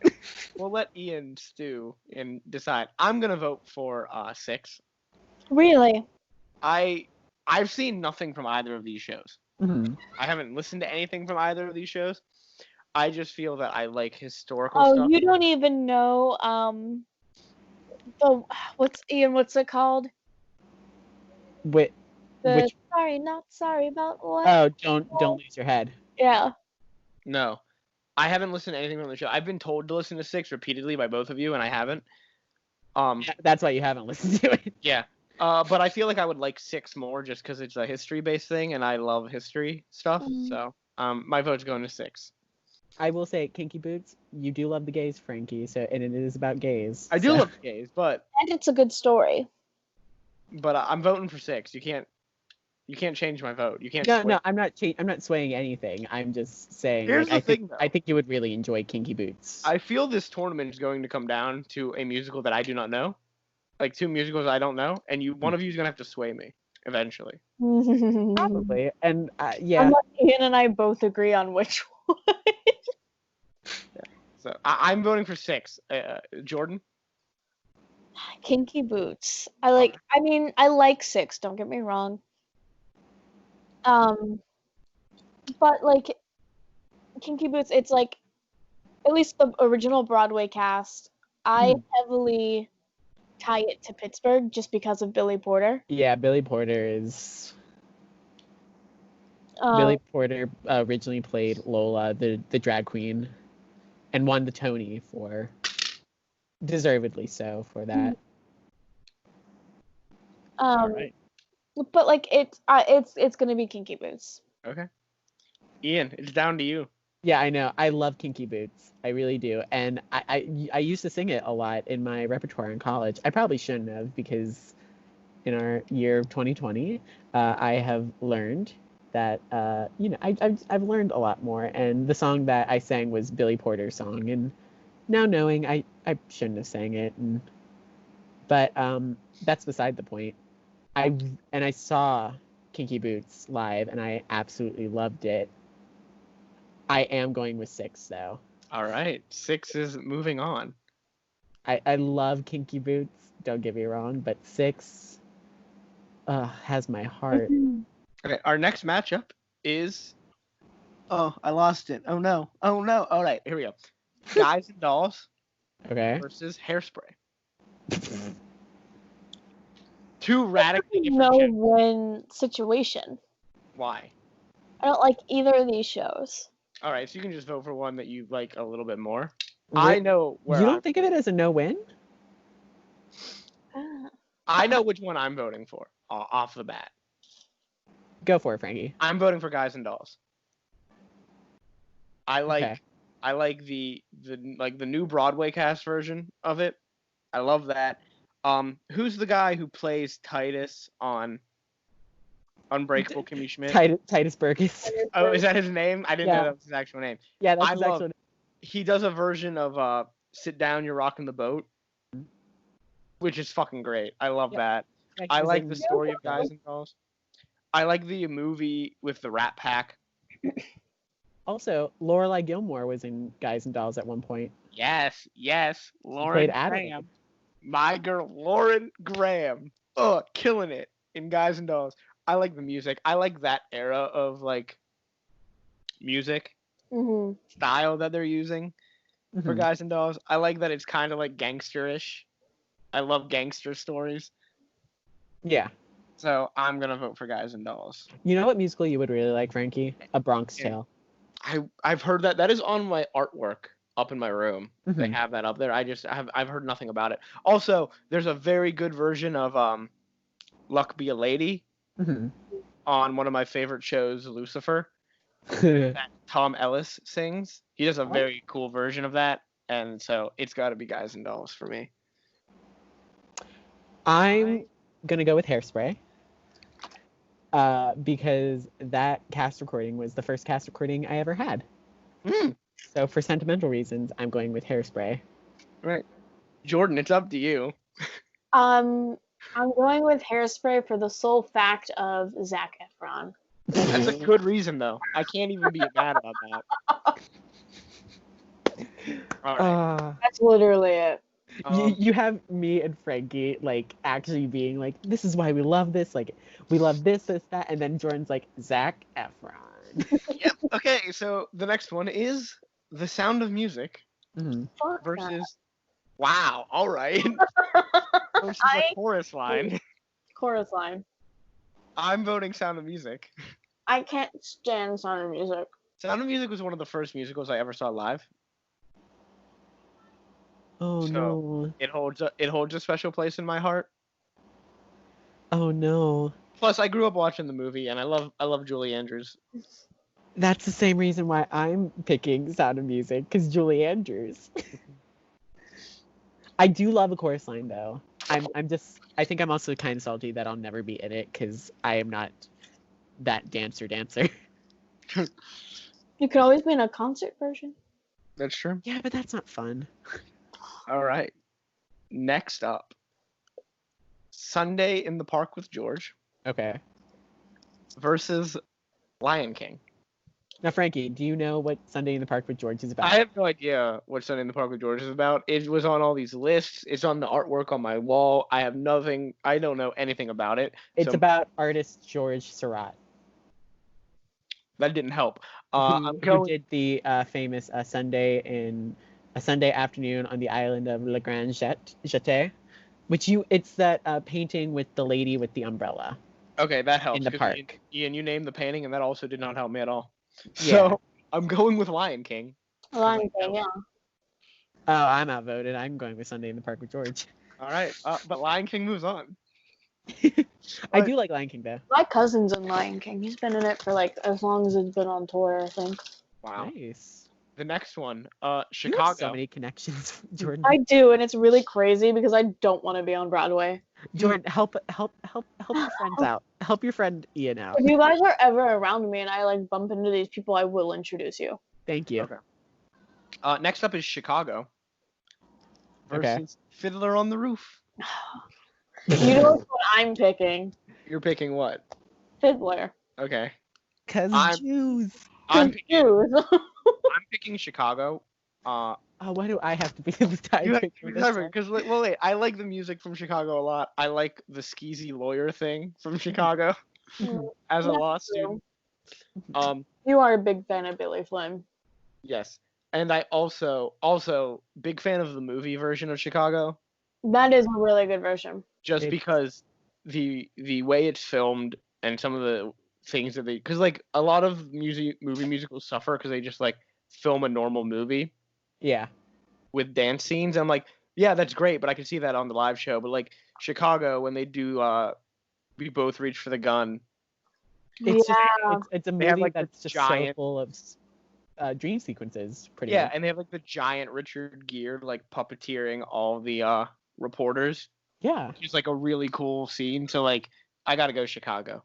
Speaker 4: We'll let Ian stew and decide. I'm gonna vote for Six.
Speaker 3: Really?
Speaker 4: I've seen nothing from either of these shows.
Speaker 2: Mm-hmm.
Speaker 4: I haven't listened to anything from either of these shows. I just feel that I like historical
Speaker 3: Oh,
Speaker 4: stuff.
Speaker 3: you don't even know what's it called?
Speaker 2: Which?
Speaker 3: Sorry, not sorry about what?
Speaker 2: Oh, don't lose your head.
Speaker 3: Yeah.
Speaker 4: No. I haven't listened to anything from the show. I've been told to listen to Six repeatedly by both of you, and I haven't.
Speaker 2: Yeah, that's why you haven't listened to it.
Speaker 4: Yeah. But I feel like I would like Six more just because it's a history-based thing, and I love history stuff. So, my vote's going to Six.
Speaker 2: I will say, Kinky Boots, you do love the gays, Frankie. So, and it is about gays.
Speaker 4: I do love the gays, but
Speaker 3: it's a good story.
Speaker 4: But I'm voting for Six. You can't change my vote. You can't.
Speaker 2: No, I'm not swaying anything. I'm just saying.
Speaker 4: Here's the thing,
Speaker 2: I think you would really enjoy Kinky Boots.
Speaker 4: I feel this tournament is going to come down to a musical that I do not know, like two musicals I don't know, and one of you is gonna have to sway me eventually.
Speaker 2: Probably, and yeah.
Speaker 3: Unless Ian and I both agree on which one.
Speaker 4: So I'm voting for Six. Jordan.
Speaker 3: Kinky Boots. I like Six, don't get me wrong. But like Kinky Boots, it's like at least the original Broadway cast, I heavily tie it to Pittsburgh just because of Billy Porter.
Speaker 2: Yeah, Billy Porter is Billy Porter originally played Lola, the drag queen, and won the Tony for deservedly so for that.
Speaker 4: Right.
Speaker 3: But like it's gonna be Kinky Boots.
Speaker 4: Okay. Ian, it's down to you.
Speaker 2: Yeah, I know. I love Kinky Boots. I really do. And I used to sing it a lot in my repertoire in college. I probably shouldn't have because in our year of 2020, I have learned that I've learned a lot more. And the song that I sang was Billy Porter's song. And now knowing I shouldn't have sang it. But that's beside the point. I saw Kinky Boots live and I absolutely loved it. I am going with Six though.
Speaker 4: All right, Six is moving on.
Speaker 2: I love Kinky Boots, don't get me wrong, but Six has my heart.
Speaker 4: Okay, our next matchup is oh, I lost it. Oh no. All right, here we go. Guys and Dolls versus Hairspray. Two radically different
Speaker 3: No-win situation.
Speaker 4: Why?
Speaker 3: I don't like either of these shows.
Speaker 4: All right, so you can just vote for one that you like a little bit more. I know where
Speaker 2: you don't think of it as a no-win?
Speaker 4: I know which one I'm voting for off the bat.
Speaker 2: Go for it, Frankie.
Speaker 4: I'm voting for Guys and Dolls. I like the new Broadway cast version of it. I love that. Who's the guy who plays Titus on Unbreakable Kimmy Schmidt?
Speaker 2: Titus Burgess.
Speaker 4: Oh, is that his name? I didn't know that was his actual name.
Speaker 2: Yeah, that's his actual name.
Speaker 4: He does a version of Sit Down, You're Rocking the Boat, which is fucking great. I love that. I like the story of Guys and Dolls. I like the movie with the Rat Pack.
Speaker 2: Also, Lorelai Gilmore was in Guys and Dolls at one point.
Speaker 4: Yes,
Speaker 2: She
Speaker 4: Lauren
Speaker 2: played Adelaide.
Speaker 4: Graham. My girl, Lauren Graham. Oh, killing it in Guys and Dolls. I like the music. I like that era of like music style that they're using for Guys and Dolls. I like that it's kind of like gangsterish. I love gangster stories.
Speaker 2: Yeah.
Speaker 4: So I'm gonna vote for Guys and Dolls.
Speaker 2: You know what musical you would really like, Frankie? A Bronx Tale.
Speaker 4: I've heard that. That is on my artwork up in my room. They have that up there. I've heard nothing about it. Also, there's a very good version of Luck Be a Lady on one of my favorite shows, Lucifer. That Tom Ellis sings. He does a very cool version of that, and so it's got to be Guys and Dolls for me.
Speaker 2: I'm gonna go with Hairspray. Because that cast recording was the first cast recording I ever had. So for sentimental reasons, I'm going with Hairspray.
Speaker 4: Right. Jordan, it's up to you.
Speaker 3: I'm going with Hairspray for the sole fact of Zac Efron.
Speaker 4: That's a good reason, though. I can't even be mad about that. All right.
Speaker 3: That's literally it.
Speaker 2: You have me and Frankie like actually being like, this is why we love this, like we love this, that, and then Jordan's like, Zac Efron.
Speaker 4: Yep. Okay, so the next one is The Sound of Music versus Wow, all right. Versus a chorus line.
Speaker 3: Chorus line.
Speaker 4: I'm voting Sound of Music.
Speaker 3: I can't stand Sound of Music.
Speaker 4: Sound of Music was one of the first musicals I ever saw live.
Speaker 2: Oh no.
Speaker 4: It holds a special place in my heart.
Speaker 2: Oh no.
Speaker 4: Plus, I grew up watching the movie, and I love Julie Andrews.
Speaker 2: That's the same reason why I'm picking Sound of Music, because Julie Andrews. I do love a chorus line though. I think I'm also kind of salty that I'll never be in it because I am not that dancer.
Speaker 3: You could always be in a concert version.
Speaker 4: That's true.
Speaker 2: Yeah, but that's not fun.
Speaker 4: All right. Next up, Sunday in the Park with George.
Speaker 2: Okay.
Speaker 4: Versus Lion King.
Speaker 2: Now, Frankie, do you know what Sunday in the Park with George is about?
Speaker 4: I have no idea what Sunday in the Park with George is about. It was on all these lists. It's on the artwork on my wall. I don't know anything about it.
Speaker 2: It's about artist George Seurat.
Speaker 4: That didn't help.
Speaker 2: Who did the famous Sunday afternoon on the island of Le Grand Jeté, it's that painting with the lady with the umbrella.
Speaker 4: Okay, that helps.
Speaker 2: In the park.
Speaker 4: Ian, you named the painting, and that also did not help me at all.
Speaker 2: Yeah.
Speaker 4: So I'm going with Lion King.
Speaker 3: Lion King, yeah.
Speaker 2: Oh, I'm outvoted. I'm going with Sunday in the Park with George.
Speaker 4: All right, but Lion King moves on.
Speaker 2: I do like Lion King though.
Speaker 3: My cousin's in Lion King. He's been in it for like as long as it's been on tour, I think.
Speaker 4: Wow.
Speaker 2: Nice.
Speaker 4: The next one,
Speaker 2: Chicago. You have so many connections, Jordan.
Speaker 3: I do, and it's really crazy because I don't want to be on Broadway.
Speaker 2: Jordan, help your friends out. Help your friend Ian out.
Speaker 3: If you guys are ever around me and I like bump into these people, I will introduce you.
Speaker 2: Thank you.
Speaker 4: Okay. Next up is Chicago versus Fiddler on the Roof.
Speaker 3: You know what I'm picking?
Speaker 4: You're picking what?
Speaker 3: Fiddler.
Speaker 4: Okay.
Speaker 2: Cause Jews.
Speaker 4: I'm picking Chicago.
Speaker 2: Why do I have to be the tiebreaker?
Speaker 4: Because wait, I like the music from Chicago a lot. I like the skeezy lawyer thing from Chicago as a law student.
Speaker 3: You are a big fan of Billy Flynn.
Speaker 4: Yes, and I also big fan of the movie version of Chicago.
Speaker 3: That is a really good version.
Speaker 4: Just because the way it's filmed and some of the things that because like a lot of movie musicals suffer because they just like film a normal movie.
Speaker 2: Yeah.
Speaker 4: With dance scenes, I'm like, yeah, that's great, but I can see that on the live show. But like Chicago, when they do, We Both Reach for the Gun.
Speaker 2: It's a movie that's just so full of dream sequences. Pretty much.
Speaker 4: And they have like the giant Richard Gere like puppeteering all the reporters.
Speaker 2: Yeah.
Speaker 4: It's like a really cool scene. So like, I gotta go Chicago.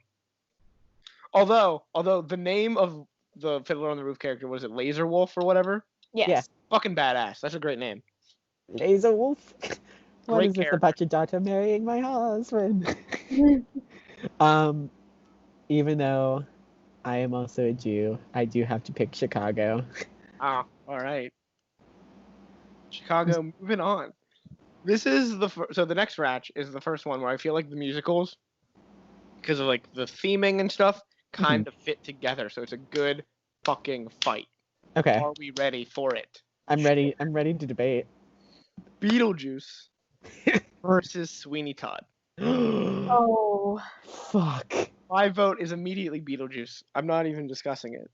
Speaker 4: Although the name of the Fiddler on the Roof character was it Laser Wolf or whatever?
Speaker 3: Yes.
Speaker 2: Yeah.
Speaker 4: Fucking badass. That's a great name.
Speaker 2: Laser Wolf. What
Speaker 4: Great
Speaker 2: is this
Speaker 4: character.
Speaker 2: about your daughter marrying my husband? Even though I am also a Jew. I do have to pick Chicago.
Speaker 4: Ah, all right. Chicago, moving on. This is so the next Ratch is the first one where I feel like the musicals, because of like the theming and stuff, kind of fit together. So it's a good fucking fight.
Speaker 2: Okay.
Speaker 4: Are we ready for it?
Speaker 2: I'm ready. I'm ready to debate.
Speaker 4: Beetlejuice versus Sweeney Todd.
Speaker 3: Oh.
Speaker 2: Fuck.
Speaker 4: My vote is immediately Beetlejuice. I'm not even discussing it.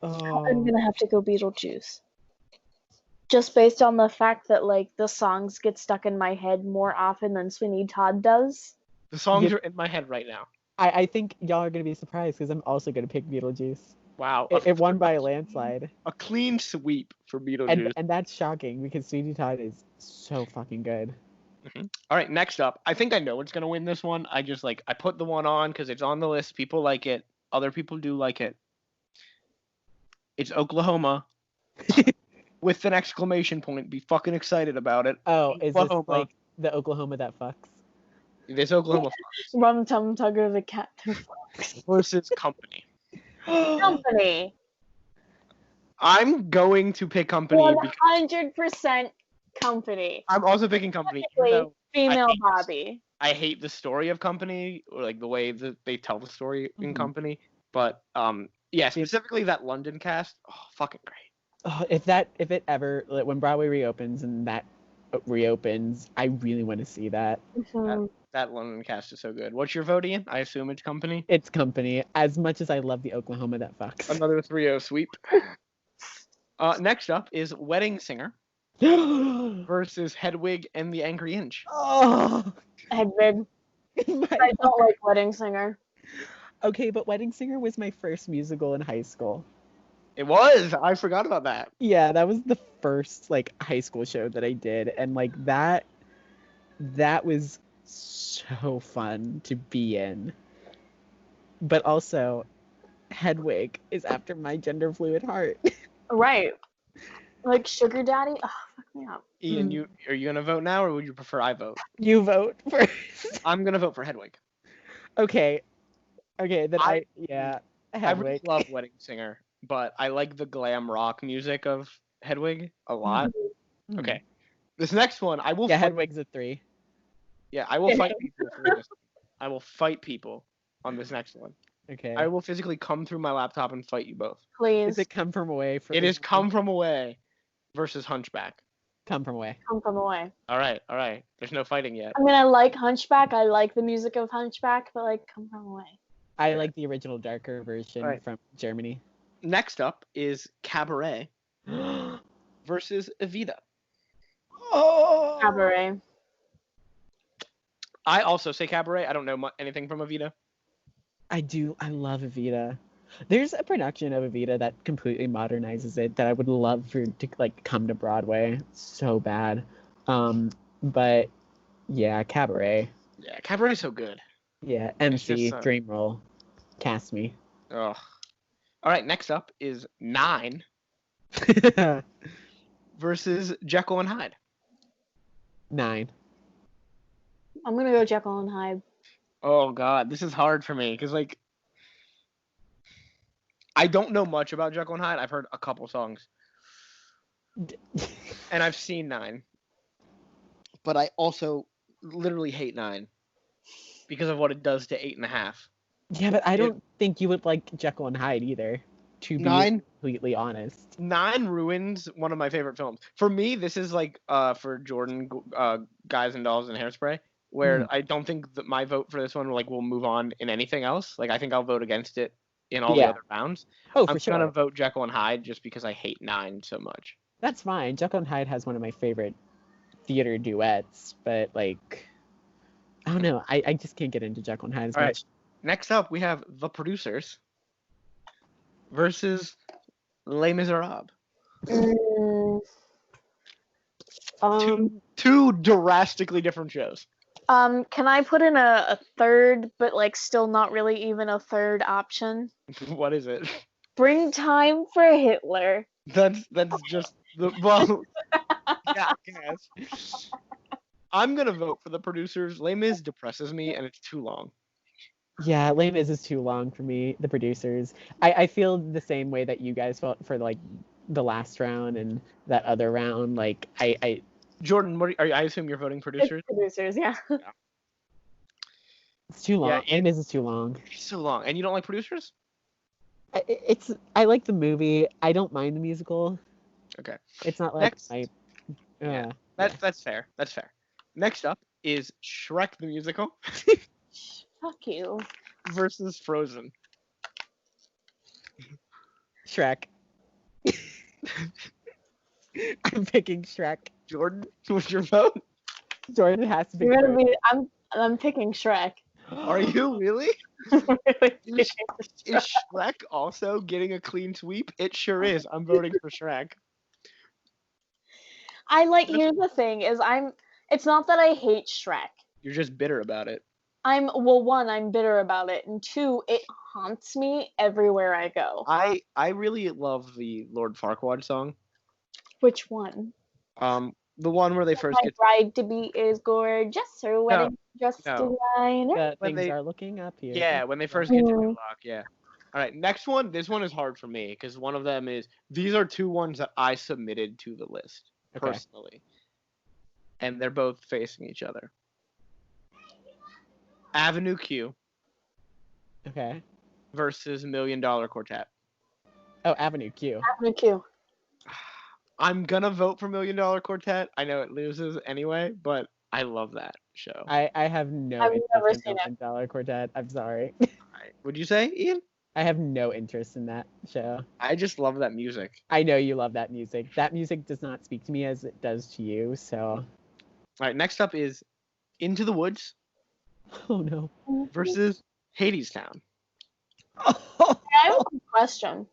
Speaker 2: Oh.
Speaker 3: I'm gonna have to go Beetlejuice. Just based on the fact that like the songs get stuck in my head more often than Sweeney Todd does.
Speaker 4: The songs are in my head right now.
Speaker 2: I think y'all are gonna be surprised because I'm also gonna pick Beetlejuice.
Speaker 4: Wow.
Speaker 2: It won by a landslide.
Speaker 4: A clean sweep for Beetlejuice.
Speaker 2: And that's shocking because Sweeney Todd is so fucking good.
Speaker 4: Mm-hmm. All right, next up. I think I know what's gonna win this one. I put the one on because it's on the list. People like it. Other people do like it. It's Oklahoma. With an exclamation point. Be fucking excited about it.
Speaker 2: Oh, is this
Speaker 4: Oklahoma.
Speaker 2: like the Oklahoma that fucks?
Speaker 4: This Oklahoma
Speaker 3: Rum Tum Tugger the Cat
Speaker 4: versus Company.
Speaker 3: Company.
Speaker 4: I'm going to pick Company.
Speaker 3: 100% Company.
Speaker 4: I'm also picking Company.
Speaker 3: Female Bobby.
Speaker 4: I hate the story of Company, or like the way that they tell the story in Company. But yeah, specifically that London cast. Oh, fucking great.
Speaker 2: Oh, if it ever, like, when Broadway reopens and that reopens, I really want to see that.
Speaker 3: Mm-hmm.
Speaker 4: That London cast is so good. What's your vote, Ian? I assume it's Company.
Speaker 2: It's Company. As much as I love the Oklahoma that fucks.
Speaker 4: Another 3-0 sweep. Next up is Wedding Singer versus Hedwig and the Angry Inch.
Speaker 2: Oh,
Speaker 3: Hedwig. I don't like Wedding Singer.
Speaker 2: Okay, but Wedding Singer was my first musical in high school.
Speaker 4: It was. I forgot about that.
Speaker 2: Yeah, that was the first like high school show that I did, and like that was so fun to be in. But also, Hedwig is after my gender fluid heart.
Speaker 3: Right. Like Sugar Daddy? Oh, fuck me up.
Speaker 4: Ian, are you gonna vote now, or would you prefer I vote?
Speaker 2: You vote first.
Speaker 4: I'm gonna vote for Hedwig.
Speaker 2: Okay, then Hedwig.
Speaker 4: I really love Wedding Singer, but I like the glam rock music of Hedwig a lot.
Speaker 2: Mm-hmm.
Speaker 4: Okay, this next one I will.
Speaker 2: Yeah, Hedwig's a 3.
Speaker 4: Yeah, I will fight people for this. I will fight people on this next one.
Speaker 2: Okay.
Speaker 4: I will physically come through my laptop and fight you both.
Speaker 3: Please.
Speaker 2: Does it come from away?
Speaker 4: It is Come From Away versus Hunchback.
Speaker 2: Come From Away.
Speaker 3: Come From Away.
Speaker 4: All right. There's no fighting yet.
Speaker 3: I mean, I like Hunchback. I like the music of Hunchback, but like, Come From Away.
Speaker 2: I like the original darker version from Germany.
Speaker 4: Next up is Cabaret versus Evita.
Speaker 2: Oh!
Speaker 3: Cabaret.
Speaker 4: I also say Cabaret. I don't know anything from Evita.
Speaker 2: I do. I love Evita. There's a production of Evita that completely modernizes it that I would love to like come to Broadway so bad. But yeah, Cabaret.
Speaker 4: Yeah, Cabaret's so good.
Speaker 2: Yeah, MC, dream roll, cast me.
Speaker 4: Ugh. All right, next up is 9 versus Jekyll and Hyde.
Speaker 2: 9.
Speaker 3: I'm gonna go Jekyll and Hyde.
Speaker 4: Oh God, this is hard for me because like I don't know much about Jekyll and Hyde. I've heard a couple songs, and I've seen 9. But I also literally hate 9 because of what it does to 8.5.
Speaker 2: Yeah, but I don't think you would like Jekyll and Hyde either. To be
Speaker 4: 9?
Speaker 2: Completely honest.
Speaker 4: 9 ruins one of my favorite films. For me, this is like for Jordan, Guys and Dolls and Hairspray, where I don't think that my vote for this one will move on in anything else. Like I think I'll vote against it in all the other rounds.
Speaker 2: Oh,
Speaker 4: I'm
Speaker 2: for sure.
Speaker 4: gonna vote Jekyll and Hyde just because I hate 9 so much.
Speaker 2: That's fine. Jekyll and Hyde has one of my favorite theater duets, but like I don't know. I just can't get into Jekyll and Hyde as much.
Speaker 4: Right. Next up, we have The Producers versus Les Miserables. Two drastically different shows.
Speaker 3: Can I put in a third, but like still not really even a third option?
Speaker 4: What is it?
Speaker 3: Bring Time for Hitler.
Speaker 4: That's just the yeah, I guess. I'm gonna vote for The Producers. Les Mis depresses me, and it's too long.
Speaker 2: Yeah, Les Mis is too long for me, the producers. I feel the same way that you guys felt for like the last round and that other round. Like I
Speaker 4: Jordan, I assume you're voting producers?
Speaker 3: It's producers, yeah.
Speaker 2: it's too long.
Speaker 4: Yeah,
Speaker 2: Les Mis is too long.
Speaker 4: It's so long. And you don't like producers?
Speaker 2: I like the movie. I don't mind the musical.
Speaker 4: Okay.
Speaker 2: It's not like
Speaker 4: Next.
Speaker 2: yeah.
Speaker 4: That's fair. That's fair. Next up is Shrek the Musical
Speaker 3: Fuck you.
Speaker 4: versus Frozen.
Speaker 2: Shrek. I'm picking Shrek.
Speaker 4: Jordan, what's your vote?
Speaker 2: Jordan has to pick
Speaker 3: You're gonna
Speaker 2: Shrek.
Speaker 3: be. I'm picking Shrek.
Speaker 4: Are you really?
Speaker 3: Really
Speaker 4: Is,
Speaker 3: picking
Speaker 4: is Shrek also getting a clean sweep? It sure is. I'm voting for Shrek.
Speaker 3: Here's the thing is it's not that I hate Shrek.
Speaker 4: You're just bitter about it.
Speaker 3: One, I'm bitter about it, and two, it haunts me everywhere I go.
Speaker 4: I really love the Lord Farquaad song.
Speaker 3: Which one?
Speaker 4: The one where they first
Speaker 3: My
Speaker 4: get
Speaker 3: bride to be is gorgeous, her wedding dress
Speaker 4: no.
Speaker 3: designer.
Speaker 2: That
Speaker 4: When
Speaker 2: things
Speaker 4: they-
Speaker 2: are looking up here.
Speaker 4: Yeah, when they first get to
Speaker 3: Mhm.
Speaker 4: New Lock, yeah. All right, next one. This one is hard for me because one of them is these are two ones that I submitted to the list
Speaker 2: Okay.
Speaker 4: personally, and they're both facing each other. Avenue Q
Speaker 2: Okay.
Speaker 4: versus $1 Million Quartet.
Speaker 2: Oh, Avenue Q.
Speaker 3: Avenue Q.
Speaker 4: I'm gonna vote for $1 Million Quartet. I know it loses anyway, but I love that show.
Speaker 2: I have no
Speaker 3: I've never
Speaker 2: interest in
Speaker 3: seen it.
Speaker 2: $1 Million Quartet. I'm sorry.
Speaker 4: Right. Would you say, Ian?
Speaker 2: I have no interest in that show.
Speaker 4: I just love that music.
Speaker 2: I know you love that music. That music does not speak to me as it does to you, so.
Speaker 4: All right, next up is Into the Woods
Speaker 2: Oh no.
Speaker 4: versus Hadestown.
Speaker 3: I have a question.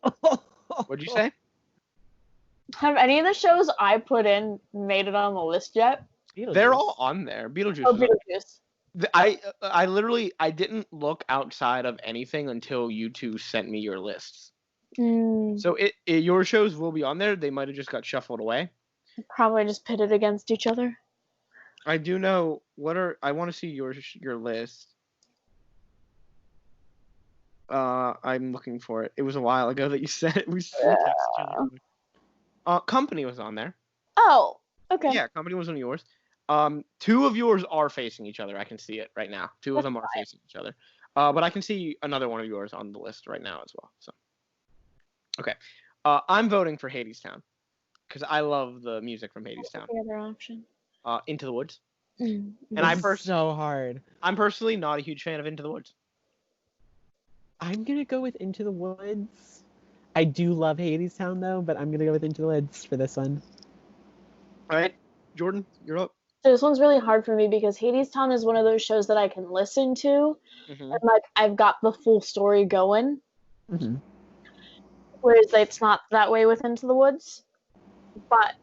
Speaker 4: What'd you say?
Speaker 3: Have any of the shows I put in made it on the list yet?
Speaker 4: They're all on there. Beetlejuice.
Speaker 3: Oh,
Speaker 4: was on
Speaker 3: Beetlejuice.
Speaker 4: I literally didn't look outside of anything until you two sent me your lists. So your shows will be on there. They might have just got shuffled away.
Speaker 3: Probably just pitted against each other.
Speaker 4: I do know I want to see your list. I'm looking for it. It was a while ago that you said it. We texted each other. Company was on there.
Speaker 3: Oh, okay.
Speaker 4: Yeah, Company was one of yours. Two of yours are facing each other. I can see it right now. Two of them are facing each other. But I can see another one of yours on the list right now as well. So, okay. I'm voting for Hadestown because I love the music from Hadestown.
Speaker 3: The other option.
Speaker 4: Into the Woods.
Speaker 3: Mm.
Speaker 4: And
Speaker 2: so hard.
Speaker 4: I'm personally not a huge fan of Into the Woods.
Speaker 2: I'm gonna go with Into the Woods. I do love Hadestown though, but I'm gonna go with Into the Woods for this one.
Speaker 4: All right, Jordan, you're up.
Speaker 3: So this one's really hard for me because Hadestown is one of those shows that I can listen to,
Speaker 4: Mm-hmm.
Speaker 3: and like I've got the full story going.
Speaker 2: Mm-hmm.
Speaker 3: Whereas it's not that way with Into the Woods. But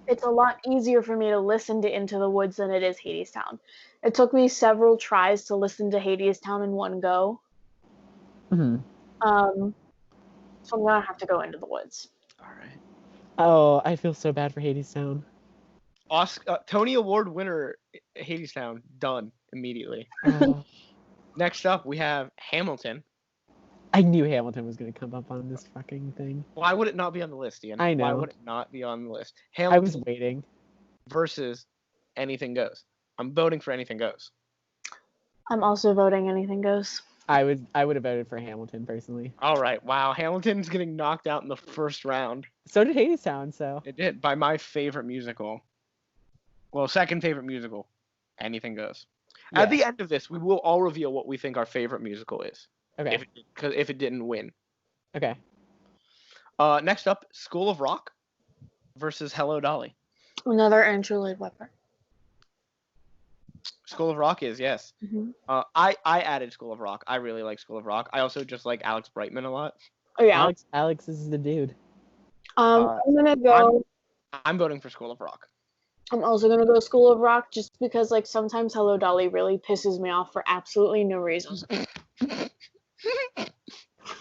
Speaker 3: it's a lot easier for me to listen to Into the Woods than it is Hadestown. It took me several tries to listen to Hadestown in one go.
Speaker 2: Mm-hmm.
Speaker 3: So I'm gonna have to go Into the Woods.
Speaker 4: All right.
Speaker 2: Oh, I feel so bad for Hadestown.
Speaker 4: Tony Award winner Hadestown, done immediately.
Speaker 2: Oh,
Speaker 4: Next up, we have Hamilton.
Speaker 2: I knew Hamilton was gonna come up on this fucking thing.
Speaker 4: Why would it not be on the list, Ian?
Speaker 2: I know.
Speaker 4: Why would it not be on the list?
Speaker 2: I
Speaker 4: Hamilton
Speaker 2: was waiting.
Speaker 4: versus Anything Goes. I'm voting for Anything Goes.
Speaker 3: I'm also voting Anything Goes.
Speaker 2: I would have voted for Hamilton personally.
Speaker 4: All right. Wow. Hamilton's getting knocked out in the first round.
Speaker 2: So did Hadestown, so.
Speaker 4: It did by my favorite musical. Well, second favorite musical. Anything Goes.
Speaker 2: Yeah.
Speaker 4: At the end of this, we will all reveal what we think our favorite musical is.
Speaker 2: Okay.
Speaker 4: If it didn't win.
Speaker 2: Okay.
Speaker 4: Next up, School of Rock versus Hello Dolly.
Speaker 3: Another Andrew Lloyd Webber.
Speaker 4: School of Rock is, yes.
Speaker 3: Mm-hmm.
Speaker 4: I added School of Rock. I really like School of Rock. I also just like Alex Brightman a lot.
Speaker 3: Oh yeah.
Speaker 2: Alex is the dude.
Speaker 3: I'm gonna go.
Speaker 4: I'm voting for School of Rock.
Speaker 3: I'm also gonna go School of Rock just because like sometimes Hello Dolly really pisses me off for absolutely no reason.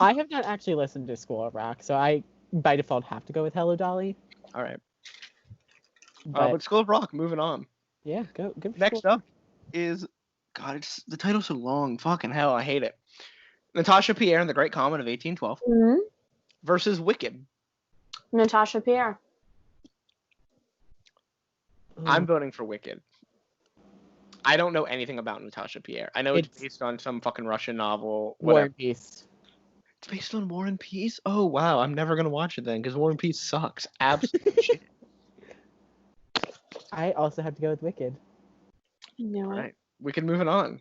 Speaker 2: I have not actually listened to School of Rock, so I by default have to go with Hello Dolly.
Speaker 4: All right.
Speaker 2: But
Speaker 4: But School of Rock, moving on.
Speaker 2: yeah, go for
Speaker 4: Next
Speaker 2: School.
Speaker 4: up is God, the title's so long. Fucking hell, I hate it. Natasha Pierre in The Great Comet of 1812 versus Wicked.
Speaker 3: Natasha Pierre.
Speaker 4: I'm voting for Wicked. I don't know anything about Natasha Pierre. I know it's based on some fucking Russian novel. Whatever.
Speaker 2: War and Peace.
Speaker 4: It's based on War and Peace? Oh, wow. I'm never going to watch it then because War and Peace sucks. Absolute shit.
Speaker 2: I also have to go with Wicked.
Speaker 3: No.
Speaker 4: Right. Wicked moving on.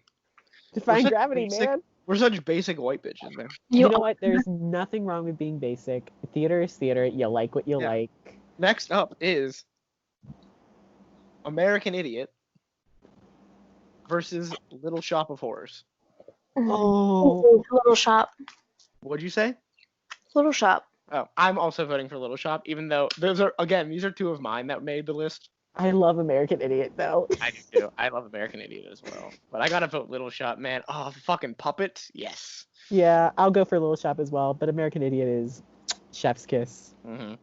Speaker 2: Defying gravity, man.
Speaker 4: We're such basic white bitches, man.
Speaker 2: You know what? There's nothing wrong with being basic. Theater is theater. You like what you like.
Speaker 4: Next up is American Idiot versus Little Shop of Horrors.
Speaker 2: Oh.
Speaker 3: Little Shop.
Speaker 4: What'd you say?
Speaker 3: Little Shop.
Speaker 4: Oh, I'm also voting for Little Shop, even though these are two of mine that made the list.
Speaker 2: I love American Idiot, though.
Speaker 4: I do too. I love American Idiot as well. But I gotta vote Little Shop, man. Oh, fucking puppets. Yes.
Speaker 2: Yeah, I'll go for Little Shop as well, but American Idiot is chef's kiss.
Speaker 4: Mm-hmm. All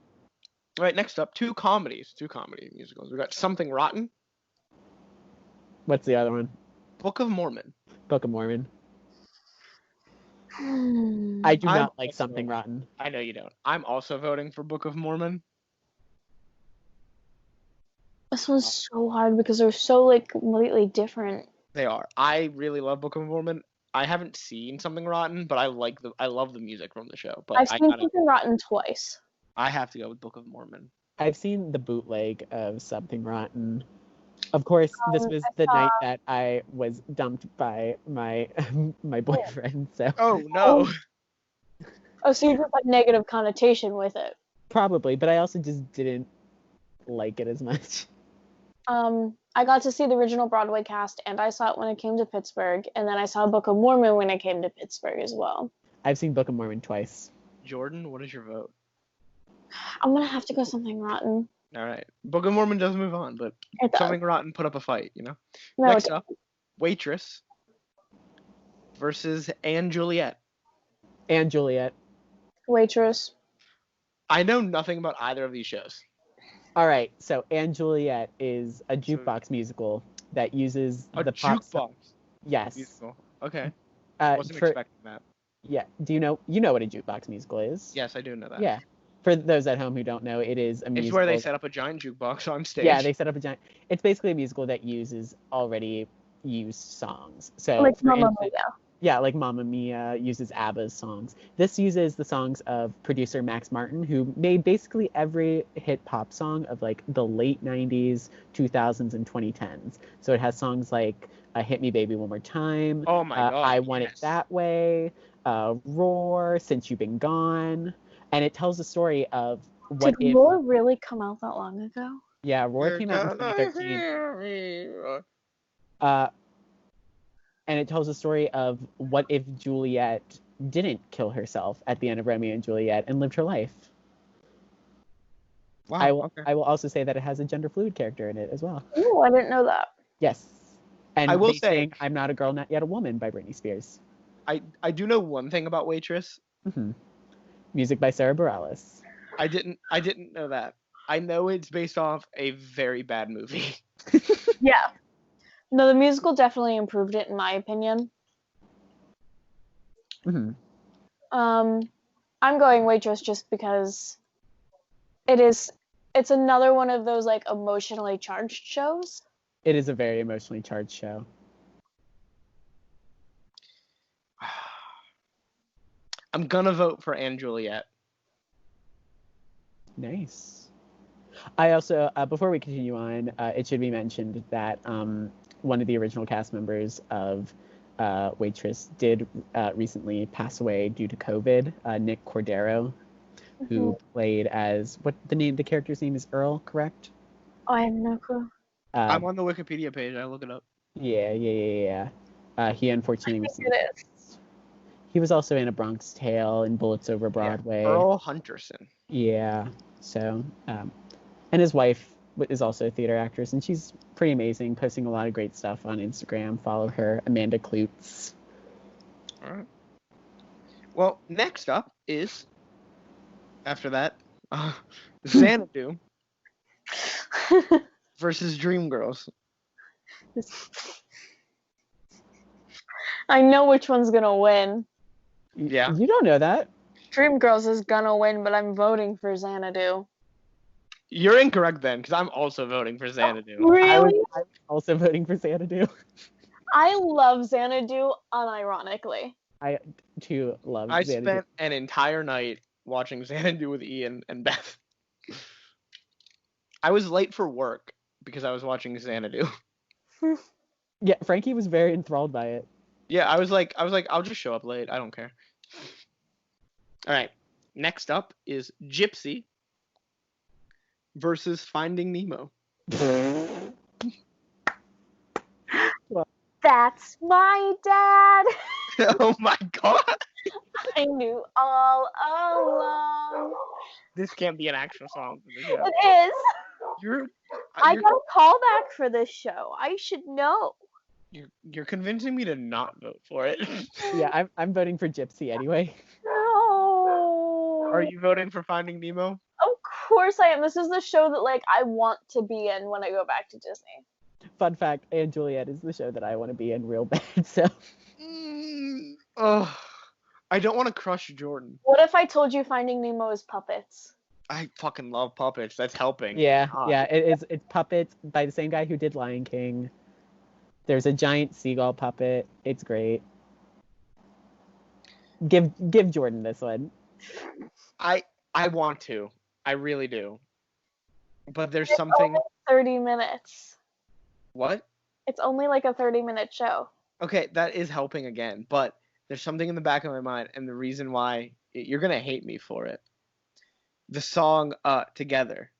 Speaker 4: right, next up, two comedy musicals. We got Something Rotten.
Speaker 2: What's the other one?
Speaker 4: Book of Mormon.
Speaker 2: Book of Mormon. I do not like
Speaker 4: also,
Speaker 2: Something Rotten.
Speaker 4: I know you don't. I'm also voting for Book of Mormon.
Speaker 3: This one's so hard because they're so like completely different.
Speaker 4: They are. I really love Book of Mormon. I haven't seen Something Rotten, but I love the music from the show. But
Speaker 3: I've seen Something Rotten twice.
Speaker 4: I have to go with Book of Mormon.
Speaker 2: I've seen the bootleg of Something Rotten. Of course, this was the night that I was dumped by my boyfriend. So.
Speaker 4: Oh no.
Speaker 3: Oh, so you just had negative connotation with it.
Speaker 2: Probably, but I also just didn't like it as much.
Speaker 3: I got to see the original Broadway cast, and I saw it when it came to Pittsburgh, and then I saw Book of Mormon when it came to Pittsburgh as well.
Speaker 2: I've seen Book of Mormon twice.
Speaker 4: Jordan, what is your vote?
Speaker 3: I'm gonna have to go Something Rotten.
Speaker 4: All right. Book of Mormon does move on, but Something Rotten put up a fight,
Speaker 3: No,
Speaker 4: Next up, Waitress versus Anne Juliet.
Speaker 2: Anne Juliet.
Speaker 3: Waitress.
Speaker 4: I know nothing about either of these shows.
Speaker 2: All right, so Anne Juliet is a jukebox musical that uses the pop
Speaker 4: jukebox.
Speaker 2: Song. Yes.
Speaker 4: Musical. Okay.
Speaker 2: Wasn't
Speaker 4: expecting that.
Speaker 2: Yeah. Do you know what a jukebox musical is?
Speaker 4: Yes, I do know that.
Speaker 2: Yeah. For those at home who don't know, it is a musical.
Speaker 4: It's where they set up a giant jukebox on stage.
Speaker 2: Yeah, they set up a giant. It's basically a musical that uses already used songs. So
Speaker 3: like
Speaker 2: for
Speaker 3: Mamma
Speaker 2: instance,
Speaker 3: Mia.
Speaker 2: Yeah, like Mamma Mia uses ABBA's songs. This uses the songs of producer Max Martin, who made basically every hit pop song of like the late 90s, 2000s, and 2010s. So it has songs like Hit Me Baby One More Time,
Speaker 4: Oh my God,
Speaker 2: I Want It That Way, Roar, Since You've Been Gone. And it tells the story of what
Speaker 3: Did
Speaker 2: if...
Speaker 3: Roar really come out that long ago?
Speaker 2: Yeah, Roar came out in 2013. And it tells the story of what if Juliet didn't kill herself at the end of Romeo and Juliet and lived her life.
Speaker 4: Wow.
Speaker 2: I will also say that it has a gender fluid character in it as well.
Speaker 3: Oh, I didn't know that.
Speaker 2: Yes. And
Speaker 4: I will
Speaker 2: they
Speaker 4: say,
Speaker 2: sing I'm Not a Girl, Not Yet a Woman by Britney Spears.
Speaker 4: I do know one thing about Waitress.
Speaker 2: Mm-hmm. Music by Sarah Bareilles.
Speaker 4: I didn't know that. I know it's based off a very bad movie.
Speaker 3: Yeah. No, the musical definitely improved it, in my opinion.
Speaker 2: Mm-hmm.
Speaker 3: I'm going Waitress just because it's another one of those like emotionally charged shows.
Speaker 2: It is a very emotionally charged show.
Speaker 4: I'm gonna vote for Anne Juliet.
Speaker 2: Nice. I also, before we continue on, it should be mentioned that one of the original cast members of Waitress did recently pass away due to COVID. Nick Cordero, who played as the character's name is Earl, correct?
Speaker 3: Oh, I have no clue.
Speaker 4: I'm on the Wikipedia page. I look it up.
Speaker 2: Yeah. He unfortunately was.
Speaker 3: It is.
Speaker 2: He was also in A Bronx Tale and Bullets Over Broadway.
Speaker 4: Yeah, Earl Hunterson.
Speaker 2: Yeah. So, and his wife is also a theater actress, and she's pretty amazing, posting a lot of great stuff on Instagram. Follow her, Amanda Klutz.
Speaker 4: All right. Well, next up is, after that, Xanadu versus Dreamgirls.
Speaker 3: I know which one's gonna win.
Speaker 4: Yeah.
Speaker 2: You don't know that.
Speaker 3: Dreamgirls is gonna win, but I'm voting for Xanadu.
Speaker 4: You're incorrect then, because I'm also voting for Xanadu.
Speaker 3: Really?
Speaker 2: I'm also voting for Xanadu.
Speaker 3: I love Xanadu unironically.
Speaker 2: I too love
Speaker 4: I
Speaker 2: Xanadu.
Speaker 4: spent an entire night watching Xanadu with Ian and Beth. I was late for work because I was watching Xanadu.
Speaker 2: Yeah, Frankie was very enthralled by it.
Speaker 4: Yeah, I was like, I'll just show up late. I don't care. All right. Next up is Gypsy versus Finding Nemo.
Speaker 3: That's my dad.
Speaker 4: Oh my god!
Speaker 3: I knew all along.
Speaker 4: This can't be an actual song for the show.
Speaker 3: It is. I got a callback for this show. I should know.
Speaker 4: You're convincing me to not vote for it.
Speaker 2: Yeah, I'm voting for Gypsy anyway.
Speaker 3: No.
Speaker 4: Are you voting for Finding Nemo?
Speaker 3: Of course I am. This is the show that like I want to be in when I go back to Disney.
Speaker 2: Fun fact, and Juliet is the show that I want to be in real bad, so.
Speaker 4: Oh, I don't want to crush Jordan.
Speaker 3: What if I told you Finding Nemo is puppets?
Speaker 4: I fucking love puppets. That's helping.
Speaker 2: Yeah, it's puppets by the same guy who did Lion King. There's a giant seagull puppet. It's great. Give Jordan this one.
Speaker 4: I want to. I really do. But there's
Speaker 3: It's
Speaker 4: something.
Speaker 3: only 30 minutes.
Speaker 4: What?
Speaker 3: It's only like a 30-minute show.
Speaker 4: Okay, that is helping again. But there's something in the back of my mind, and the reason why you're gonna hate me for it. The song "Together"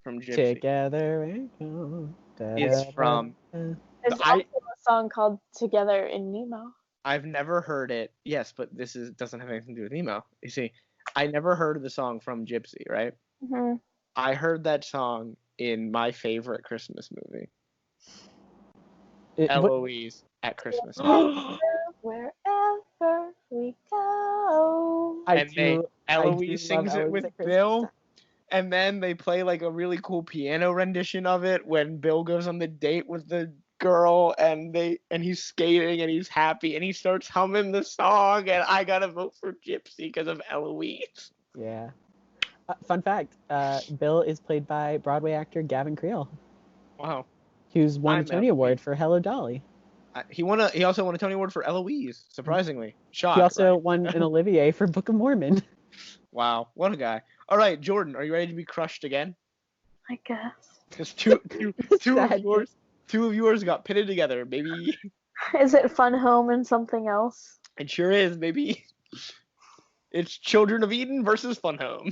Speaker 4: from Gypsy
Speaker 2: Together we go.
Speaker 4: is from.
Speaker 3: There's also a song called Together in Nemo.
Speaker 4: I've never heard it. Yes, but doesn't have anything to do with Nemo. You see, I never heard the song from Gypsy, right?
Speaker 3: Mm-hmm.
Speaker 4: I heard that song in my favorite Christmas movie, Eloise at Christmas.
Speaker 3: Wherever we go.
Speaker 4: Eloise sings it with Bill, and then they play like a really cool piano rendition of it when Bill goes on the date with the girl, and he's skating and he's happy and he starts humming the song, and I gotta vote for Gypsy because of Eloise.
Speaker 2: Yeah. Fun fact, Bill is played by Broadway actor Gavin Creel.
Speaker 4: Wow.
Speaker 2: Who's won a Tony Award for Hello Dolly.
Speaker 4: He also won a Tony Award for Eloise, surprisingly. Shocked,
Speaker 2: he also
Speaker 4: right?
Speaker 2: won an Olivier for Book of Mormon.
Speaker 4: Wow, what a guy. All right, Jordan, are you ready to be crushed again?
Speaker 3: I guess.
Speaker 4: Because two of yours got pitted together, baby.
Speaker 3: Is it Fun Home and something else?
Speaker 4: It sure is, baby. It's Children of Eden versus Fun Home.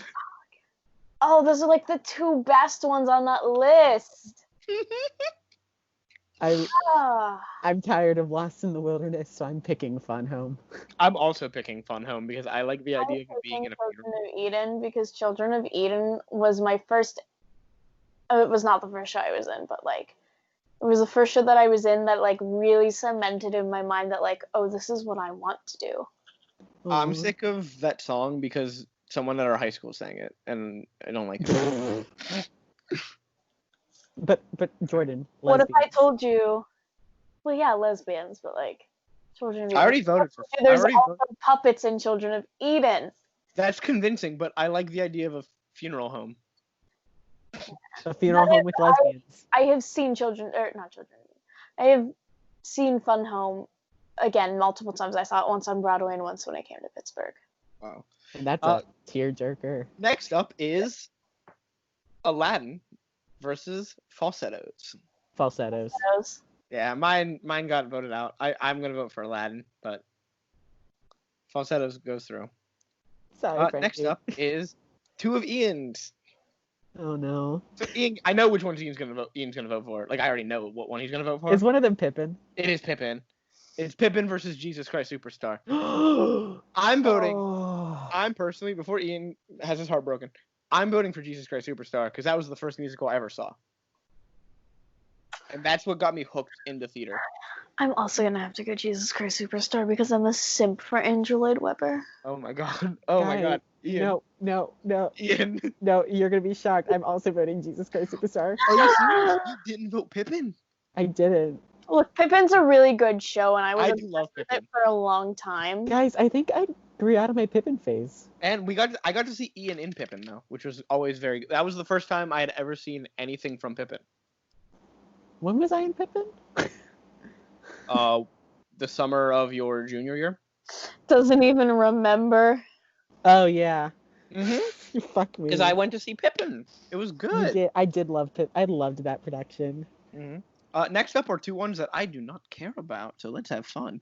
Speaker 3: Oh, those are like the two best ones on that list.
Speaker 2: I'm tired of Lost in the Wilderness, so I'm picking Fun Home.
Speaker 4: I'm also picking Fun Home because I like the idea of being in a
Speaker 3: Children of Eden because Children of Eden was my first. It was not the first show I was in, but like it was the first show that I was in that like really cemented in my mind that like, oh, this is what I want to do.
Speaker 4: I'm sick of that song because someone at our high school sang it, and I don't like it.
Speaker 2: But Jordan,
Speaker 3: what if I told you? Well, yeah, lesbians, but like Children of Eden.
Speaker 4: I already voted for.
Speaker 3: There's also puppets in Children of Eden.
Speaker 4: That's convincing, but I like the idea of a funeral home.
Speaker 2: A funeral home with lesbians.
Speaker 3: I have seen not Children of Eden. I have seen Fun Home again multiple times. I saw it once on Broadway and once when I came to Pittsburgh.
Speaker 4: Wow.
Speaker 2: And that's a tearjerker.
Speaker 4: Next up is Aladdin versus Falsettos.
Speaker 2: Falsettos.
Speaker 4: Yeah, mine got voted out. I'm gonna vote for Aladdin, but Falsettos goes through.
Speaker 2: Sorry,
Speaker 4: next up is two of Ian's.
Speaker 2: Oh no.
Speaker 4: So Ian, I know which ones Ian's gonna vote for. Like I already know what one he's gonna vote for.
Speaker 2: Is one of them Pippin?
Speaker 4: It is Pippin. It's Pippin versus Jesus Christ Superstar. I'm voting.
Speaker 2: Oh.
Speaker 4: I'm personally, before Ian has his heart broken, I'm voting for Jesus Christ Superstar because that was the first musical I ever saw. And that's what got me hooked into theater.
Speaker 3: I'm also going to have to go Jesus Christ Superstar because I'm a simp for Andrew Lloyd Webber.
Speaker 4: Oh my god. Oh my god. Ian.
Speaker 2: No.
Speaker 4: Ian.
Speaker 2: No, you're going to be shocked. I'm also voting Jesus Christ Superstar.
Speaker 4: Are you serious? You didn't vote Pippin?
Speaker 2: I didn't.
Speaker 3: Look, Pippin's a really good show, and I was
Speaker 4: I do
Speaker 3: obsessed
Speaker 4: love
Speaker 3: with
Speaker 4: Pippin.
Speaker 3: it for a long time.
Speaker 2: Guys, I think I grew out of my Pippin phase.
Speaker 4: And I got to see Ian in Pippin though, which was always very good. That was the first time I had ever seen anything from Pippin.
Speaker 2: When was I in Pippin?
Speaker 4: The summer of your junior year.
Speaker 3: Doesn't even remember.
Speaker 2: Oh yeah.
Speaker 4: Mm-hmm.
Speaker 2: Fuck me.
Speaker 4: Because I went to see Pippin. It was good.
Speaker 2: Yeah, I did love Pip. I loved that production.
Speaker 4: Mm-hmm. Next up are two ones that I do not care about, so let's have fun.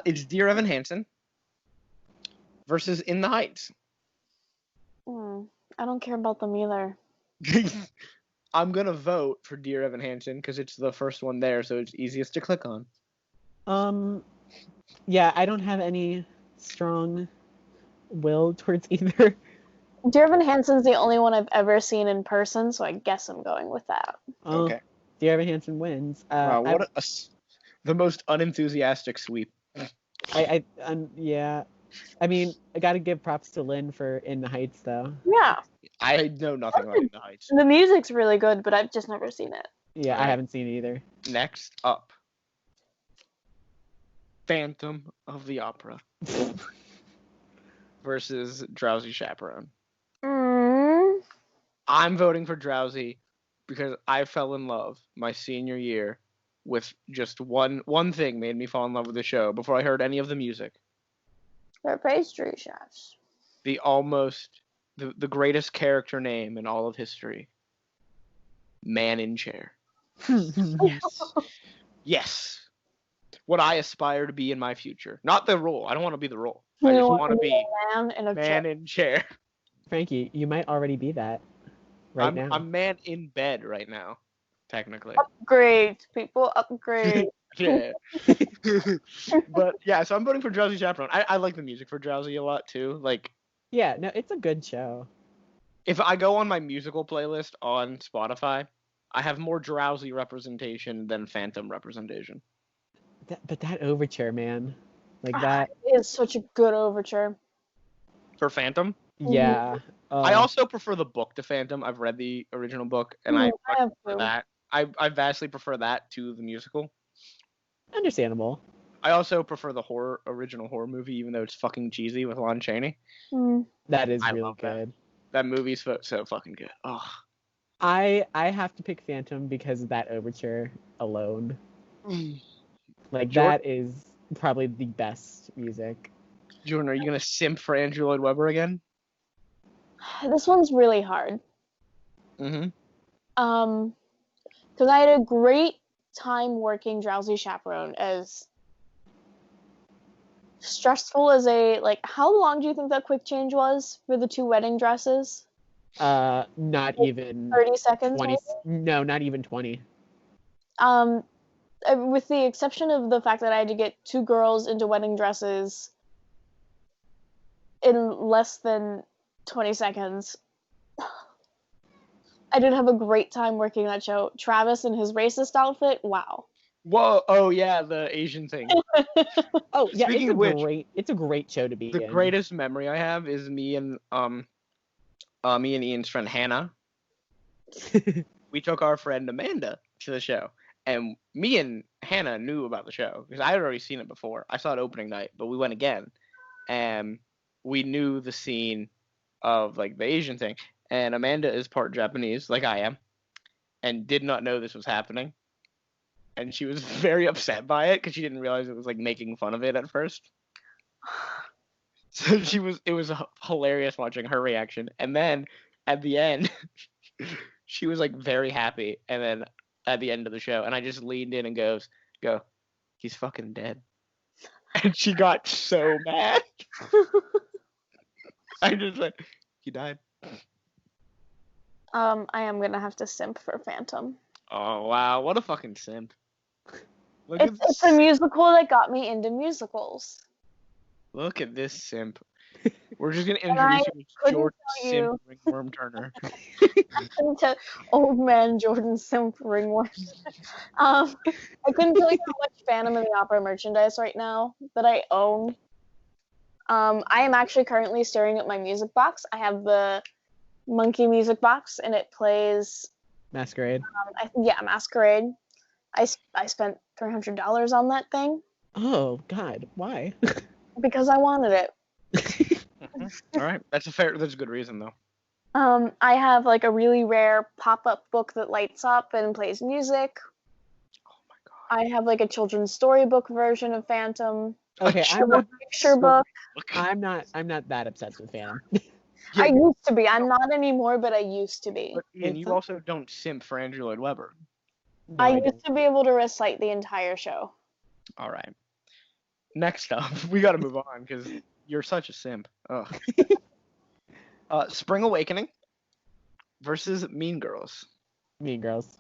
Speaker 4: It's Dear Evan Hansen versus In the Heights.
Speaker 3: I don't care about them either.
Speaker 4: I'm gonna vote for Dear Evan Hansen because it's the first one there, so it's easiest to click on.
Speaker 2: Yeah, I don't have any strong will towards either.
Speaker 3: Dear Evan Hansen's the only one I've ever seen in person, so I guess I'm going with that.
Speaker 4: Okay.
Speaker 2: Dear Evan Hansen wins.
Speaker 4: Wow, what the most unenthusiastic sweep.
Speaker 2: Yeah. I mean, I gotta give props to Lynn for In the Heights, though.
Speaker 3: Yeah.
Speaker 4: I know nothing about In the Heights.
Speaker 3: The music's really good, but I've just never seen it.
Speaker 2: Yeah,
Speaker 4: Alright.
Speaker 2: I haven't seen it either.
Speaker 4: Next up, Phantom of the Opera versus Drowsy Chaperone. I'm voting for Drowsy because I fell in love my senior year with just one thing made me fall in love with the show before I heard any of the music.
Speaker 3: They're pastry chefs.
Speaker 4: The greatest character name in all of history. Man in Chair. Yes. What I aspire to be in my future. Not the role. I don't want to be the role. I just want to be man in chair.
Speaker 2: Frankie, you might already be that now.
Speaker 4: I'm man in bed right now, technically.
Speaker 3: Upgrade, people, upgrade.
Speaker 4: Yeah. But yeah, so I'm voting for Drowsy Chaperone. I like the music for Drowsy a lot too. Like,
Speaker 2: yeah, no, it's a good show.
Speaker 4: If I go on my musical playlist on Spotify, I have more Drowsy representation than Phantom representation.
Speaker 2: But that overture, man, like that
Speaker 3: is such a good overture.
Speaker 4: For Phantom?
Speaker 2: Yeah.
Speaker 4: I also prefer the book to Phantom. I've read the original book, and I prefer that. I vastly prefer that to the musical.
Speaker 2: Understandable.
Speaker 4: I also prefer the original horror movie, even though it's fucking cheesy with Lon Chaney.
Speaker 2: That is really good.
Speaker 4: That movie's so fucking good. Oh.
Speaker 2: I have to pick Phantom because of that overture alone. Like, that is probably the best music.
Speaker 4: Jordan, are you gonna simp for Andrew Lloyd Webber again?
Speaker 3: This one's really hard. Because I had a great time working Drowsy Chaperone, as stressful as how long do you think that quick change was for the two wedding dresses?
Speaker 2: Not even
Speaker 3: 30 seconds.
Speaker 2: 20.
Speaker 3: Maybe?
Speaker 2: No, not even 20.
Speaker 3: With the exception of the fact that I had to get two girls into wedding dresses in less than 20 seconds. I did have a great time working that show. Travis in his racist outfit, wow.
Speaker 4: Whoa! Oh yeah, the Asian thing.
Speaker 2: Oh yeah,
Speaker 4: Speaking of which,
Speaker 2: it's a great show to be in.
Speaker 4: The greatest memory I have is me and Ian's friend Hannah. We took our friend Amanda to the show, and me and Hannah knew about the show because I had already seen it before. I saw it opening night, but we went again, and we knew the scene of like the Asian thing. And Amanda is part Japanese, like I am, and did not know this was happening. And she was very upset by it because she didn't realize it was like making fun of it at first. So it was hilarious watching her reaction. And then at the end, she was like very happy. And then at the end of the show, and I just leaned in and go, he's fucking dead. And she got so mad. I just like, he died.
Speaker 3: I am gonna have to simp for Phantom.
Speaker 4: Oh wow, what a fucking simp.
Speaker 3: It's a musical that got me into musicals.
Speaker 4: Look at this simp. We're just gonna introduce you to Jordan Simp Ringworm Turner.
Speaker 3: To old man Jordan Simp Ringworm. I couldn't tell you how much Phantom of the Opera merchandise right now that I own. I am actually currently staring at my music box. I have the Monkey music box, and it plays
Speaker 2: Masquerade.
Speaker 3: Masquerade. I spent $300 on that thing
Speaker 2: Oh God, why?
Speaker 3: because I wanted it.
Speaker 4: Mm-hmm. All right, that's a good reason though.
Speaker 3: I have like a really rare pop-up book that lights up and plays music.
Speaker 4: Oh my god.
Speaker 3: I have like a children's storybook version of Phantom.
Speaker 2: Okay,
Speaker 3: I have a picture book.
Speaker 2: I'm not that obsessed with Phantom.
Speaker 3: I used to be. I'm not anymore, but I used to be.
Speaker 4: But Ian, you also don't simp for Andrew Lloyd Webber.
Speaker 2: No,
Speaker 3: I
Speaker 2: don't.
Speaker 3: used to be able to recite the entire show.
Speaker 4: All right. Next up, we got to move on because you're such a simp. Ugh. Spring Awakening versus Mean Girls.
Speaker 2: Mean Girls.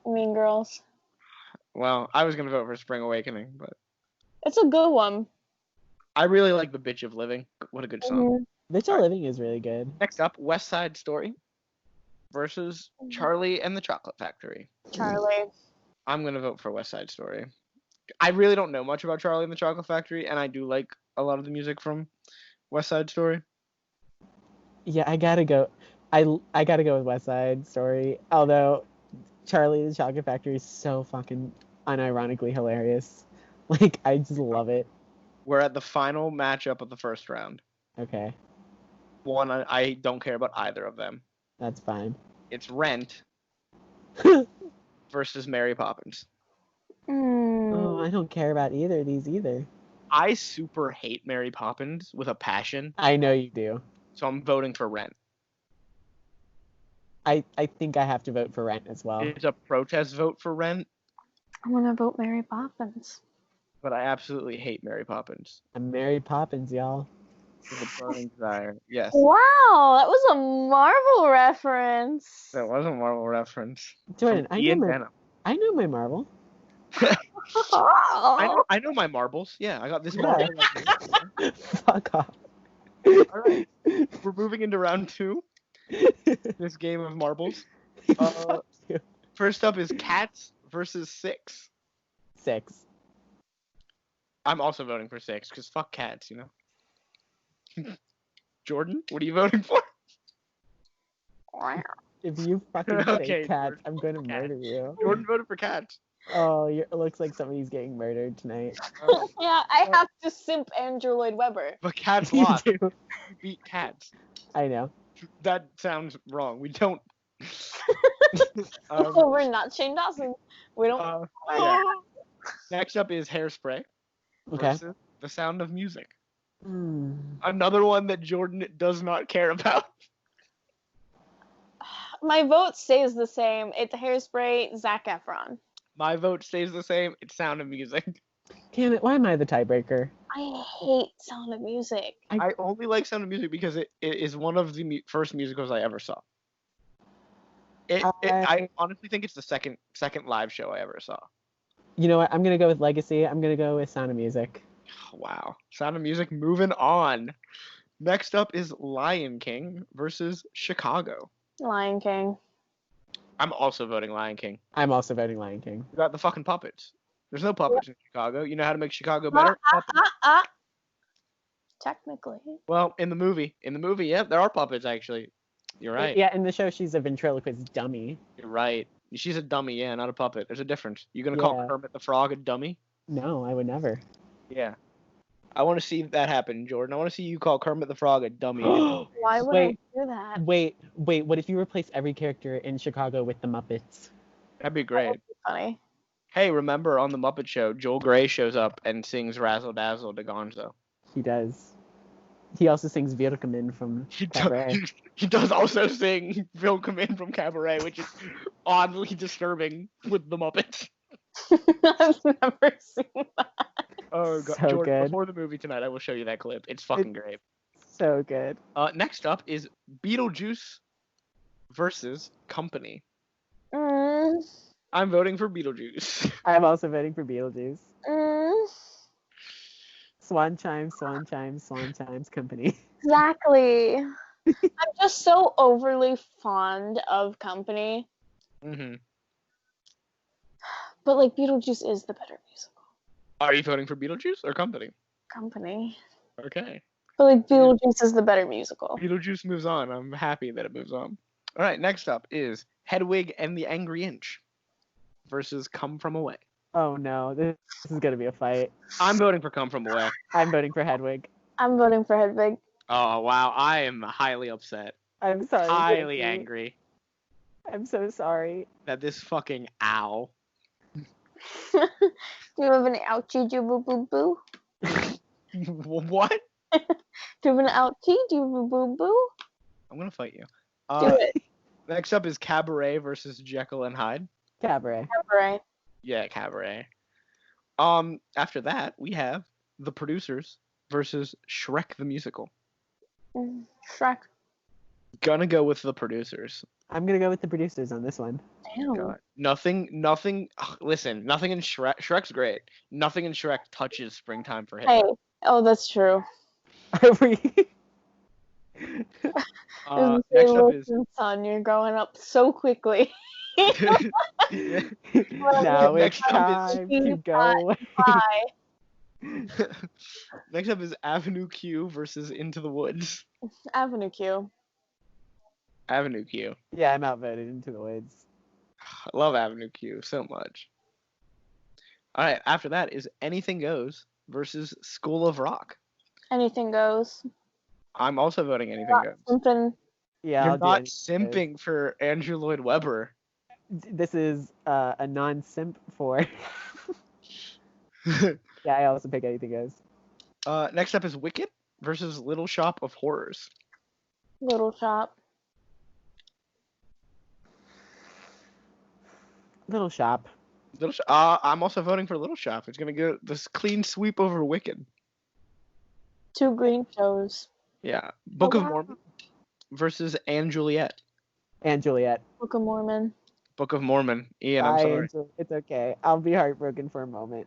Speaker 3: Mean Girls.
Speaker 4: Well, I was gonna vote for Spring Awakening, but
Speaker 3: It's a good one.
Speaker 4: I really like The Bitch of Living. What a good song.
Speaker 2: Bitch of Living is really good.
Speaker 4: Next up, West Side Story versus Charlie and the Chocolate Factory.
Speaker 3: Charlie.
Speaker 4: I'm gonna vote for West Side Story. I really don't know much about Charlie and the Chocolate Factory, and I do like a lot of the music from West Side Story.
Speaker 2: Yeah, I gotta go. I gotta go with West Side Story. Although Charlie and the Chocolate Factory is so fucking unironically hilarious. Like, I just love it.
Speaker 4: We're at the final matchup of the first round.
Speaker 2: Okay,
Speaker 4: One, I don't care about either of them.
Speaker 2: that's fine.
Speaker 4: It's Rent versus Mary Poppins.
Speaker 2: Oh, I don't care about either of these either.
Speaker 4: I super hate Mary Poppins with a passion,
Speaker 2: I know you do.
Speaker 4: so I'm voting for Rent.
Speaker 2: I think I have to vote for Rent as well.
Speaker 4: It's a protest vote for Rent,
Speaker 3: I'm gonna vote Mary Poppins.
Speaker 4: but I absolutely hate Mary Poppins
Speaker 2: I'm Mary Poppins, y'all.
Speaker 4: with a burning desire. Yes,
Speaker 3: Wow, that was a Marvel reference.
Speaker 4: that was a Marvel reference.
Speaker 2: Jordan,
Speaker 4: From Ian Venom.
Speaker 2: I know my Marvel.
Speaker 4: I know my marbles. Yeah, I got this marble.
Speaker 2: Fuck off.
Speaker 4: All right, we're moving into round 2. This game of marbles.
Speaker 2: Fuck you.
Speaker 4: First up is Cats versus 6.
Speaker 2: 6.
Speaker 4: I'm also voting for 6 because fuck cats, you know. Jordan, what are you voting for?
Speaker 2: If you fucking
Speaker 4: Okay,
Speaker 2: say Cats,
Speaker 4: Jordan,
Speaker 2: I'm gonna
Speaker 4: Cats.
Speaker 2: murder you.
Speaker 4: Jordan voted for Cats.
Speaker 2: Oh, it looks like somebody's getting murdered tonight.
Speaker 3: Yeah, I have to simp Andrew Lloyd Webber.
Speaker 4: But Cats
Speaker 2: You
Speaker 4: lost.
Speaker 2: do.
Speaker 4: You beat Cats.
Speaker 2: I know.
Speaker 4: That sounds wrong. We don't.
Speaker 3: Oh, we're not Shane Dawson. We don't.
Speaker 4: Yeah. Next up is Hairspray
Speaker 2: Okay.
Speaker 4: versus The Sound of Music.
Speaker 2: Hmm.
Speaker 4: Another one that Jordan does not care about.
Speaker 3: My vote stays the same. It's Hairspray, Zac Efron.
Speaker 4: My vote stays the same. It's Sound of Music.
Speaker 2: Damn it, why am I the tiebreaker?
Speaker 3: I hate Sound of Music.
Speaker 4: I only like Sound of Music because it is one of the first musicals I ever saw. I honestly think it's the second live show I ever saw.
Speaker 2: You know what? I'm gonna go with Legacy. I'm gonna go with Sound of Music.
Speaker 4: Wow. Sound of Music moving on. Next up is Lion King versus Chicago.
Speaker 3: Lion King.
Speaker 4: I'm also voting Lion King.
Speaker 2: I'm also voting Lion King.
Speaker 4: You got the fucking puppets. There's no puppets in Chicago. You know how to make Chicago better?
Speaker 3: Technically.
Speaker 4: Well, in the movie, yeah, there are puppets actually. You're right.
Speaker 2: Yeah, in the show she's a ventriloquist dummy.
Speaker 4: You're right. She's a dummy, yeah, not a puppet. There's a difference. You gonna call Kermit the Frog a dummy?
Speaker 2: No, I would never.
Speaker 4: Yeah. I want to see that happen, Jordan. I want to see you call Kermit the Frog a dummy.
Speaker 3: Why would I do that?
Speaker 2: Wait. What if you replace every character in Chicago with the Muppets?
Speaker 4: That'd be great.
Speaker 3: That'd be funny.
Speaker 4: Hey, remember on the Muppet Show, Joel Grey shows up and sings Razzle Dazzle to Gonzo.
Speaker 2: He does. He also sings Willkommen from Cabaret.
Speaker 4: He does also sing Willkommen from Cabaret, which is oddly disturbing with the Muppets.
Speaker 3: I've never seen that.
Speaker 4: Oh god,
Speaker 2: So
Speaker 4: Jordan,
Speaker 2: good.
Speaker 4: before the movie tonight, I will show you that clip. It's fucking great.
Speaker 2: So good.
Speaker 4: Next up is Beetlejuice versus Company. I'm voting for Beetlejuice.
Speaker 2: I'm also voting for Beetlejuice.
Speaker 3: Mm,
Speaker 2: Swan chimes, swan chimes, swan chimes, Company.
Speaker 3: exactly. I'm just so overly fond of Company.
Speaker 4: Mm-hmm.
Speaker 3: But like Beetlejuice is the better musical.
Speaker 4: Are you voting for Beetlejuice or Company?
Speaker 3: Company.
Speaker 4: Okay.
Speaker 3: But like Beetlejuice is the better musical.
Speaker 4: Beetlejuice moves on. I'm happy that it moves on. All right, next up is Hedwig and the Angry Inch. versus Come From Away.
Speaker 2: Oh no, this is gonna be a fight.
Speaker 4: I'm voting for Come From Away.
Speaker 2: I'm voting for Hedwig.
Speaker 3: I'm voting for Hedwig.
Speaker 4: Oh wow, I am highly upset.
Speaker 2: I'm sorry.
Speaker 4: Highly
Speaker 2: Frankie.
Speaker 4: angry
Speaker 2: I'm so sorry.
Speaker 4: that this fucking owl.
Speaker 3: Do you have an ouchie, do boo boo boo?
Speaker 4: What?
Speaker 3: Do you have an ouchie, do boo boo boo?
Speaker 4: I'm gonna fight you.
Speaker 3: Do it.
Speaker 4: Next up is Cabaret versus Jekyll and Hyde.
Speaker 2: Cabaret.
Speaker 3: Cabaret.
Speaker 4: Yeah, Cabaret. After that, we have The Producers versus Shrek the Musical.
Speaker 3: Shrek.
Speaker 4: Gonna go with The Producers.
Speaker 2: I'm gonna go with The Producers on this one.
Speaker 3: Damn.
Speaker 4: God. Nothing. Listen, nothing in Shrek. Shrek's great. Nothing in Shrek touches Springtime for him.
Speaker 3: Hey. Oh, that's true.
Speaker 2: Are we?
Speaker 4: Next up is.
Speaker 3: Son, you're growing up so quickly.
Speaker 2: Now it's
Speaker 4: Next up
Speaker 2: time to go.
Speaker 3: Bye.
Speaker 4: Next up is Avenue Q versus Into the Woods.
Speaker 3: Avenue Q.
Speaker 4: Avenue Q.
Speaker 2: Yeah, I'm outvoted Into the Woods.
Speaker 4: I love Avenue Q so much. All right, after that is Anything Goes versus School of Rock.
Speaker 3: Anything goes.
Speaker 4: I'm also voting Anything
Speaker 3: Not
Speaker 4: Goes.
Speaker 3: something.
Speaker 2: Yeah,
Speaker 4: You're
Speaker 2: I'll do
Speaker 4: not
Speaker 2: Anything Goes.
Speaker 4: simping for Andrew Lloyd Webber.
Speaker 2: This is a non-simp for. Yeah, I also pick Anything Goes.
Speaker 4: Next up is Wicked versus Little Shop of Horrors.
Speaker 3: Little Shop.
Speaker 2: Little Shop.
Speaker 4: I'm also voting for Little Shop. It's gonna go this clean sweep over Wicked.
Speaker 3: Two green shows.
Speaker 4: Yeah. Book of
Speaker 3: wow.
Speaker 4: Mormon versus Anne Juliet.
Speaker 2: And Juliet.
Speaker 3: Book of Mormon.
Speaker 4: Book of Mormon. Ian, I'm
Speaker 2: Bye,
Speaker 4: sorry.
Speaker 2: Angel. It's okay. I'll be heartbroken for a moment.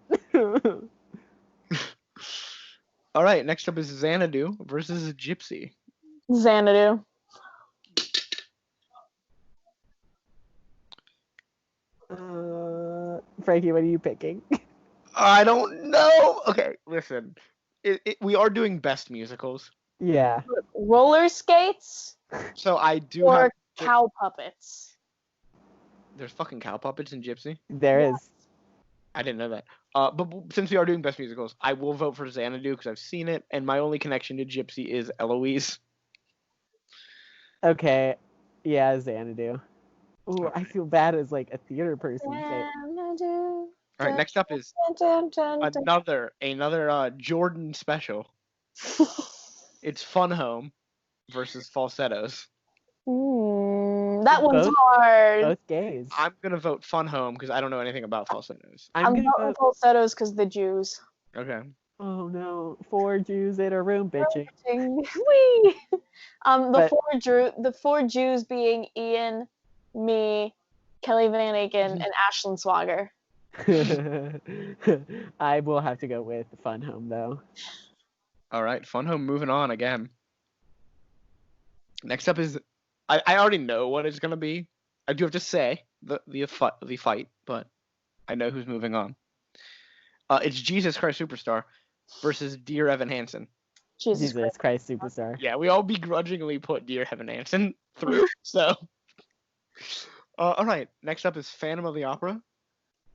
Speaker 4: All right. Next up is Xanadu versus Gypsy.
Speaker 3: Xanadu.
Speaker 2: Frankie, what are you picking?
Speaker 4: I don't know. Okay, listen. We are doing best musicals,
Speaker 2: Yeah.
Speaker 3: Roller skates
Speaker 4: so I do
Speaker 3: or
Speaker 4: have.
Speaker 3: cow puppets.
Speaker 4: There's fucking cow puppets in Gypsy.
Speaker 2: There is.
Speaker 4: I didn't know that. But since we are doing best musicals, I will vote for Xanadu because I've seen it, and my only connection to Gypsy is Eloise.
Speaker 2: Okay. Yeah, Xanadu. Ooh, I
Speaker 4: Okay.
Speaker 2: feel bad as like a theater person.
Speaker 3: Xanadu.
Speaker 4: All right, next up is
Speaker 3: Dun, dun, dun, dun.
Speaker 4: another Jordan special. It's Fun Home versus Falsettos.
Speaker 3: That one's
Speaker 2: Both-
Speaker 3: hard.
Speaker 2: Both gays.
Speaker 4: I'm gonna vote Fun Home because I don't know anything about falsettos.
Speaker 2: I'm
Speaker 3: I'm
Speaker 2: gonna
Speaker 3: voting
Speaker 2: vote.
Speaker 3: falsettos because the Jews.
Speaker 4: Okay.
Speaker 2: Oh no, 4 Jews in a room bitching.
Speaker 3: Whee!
Speaker 2: But-
Speaker 3: The four Jews being Ian, me, Kelly Van Aken, and Ashlyn Swagger.
Speaker 2: I will have to go with Fun Home though.
Speaker 4: All right, Fun Home moving on again. Next up is I already know what it's gonna be. I do have to say the fight, but I know who's moving on. It's Jesus Christ Superstar versus Dear Evan Hansen.
Speaker 3: Jesus Christ.
Speaker 2: Christ Superstar.
Speaker 4: Yeah, we all begrudgingly put Dear Evan Hansen through. So, all right. Next up is Phantom of the Opera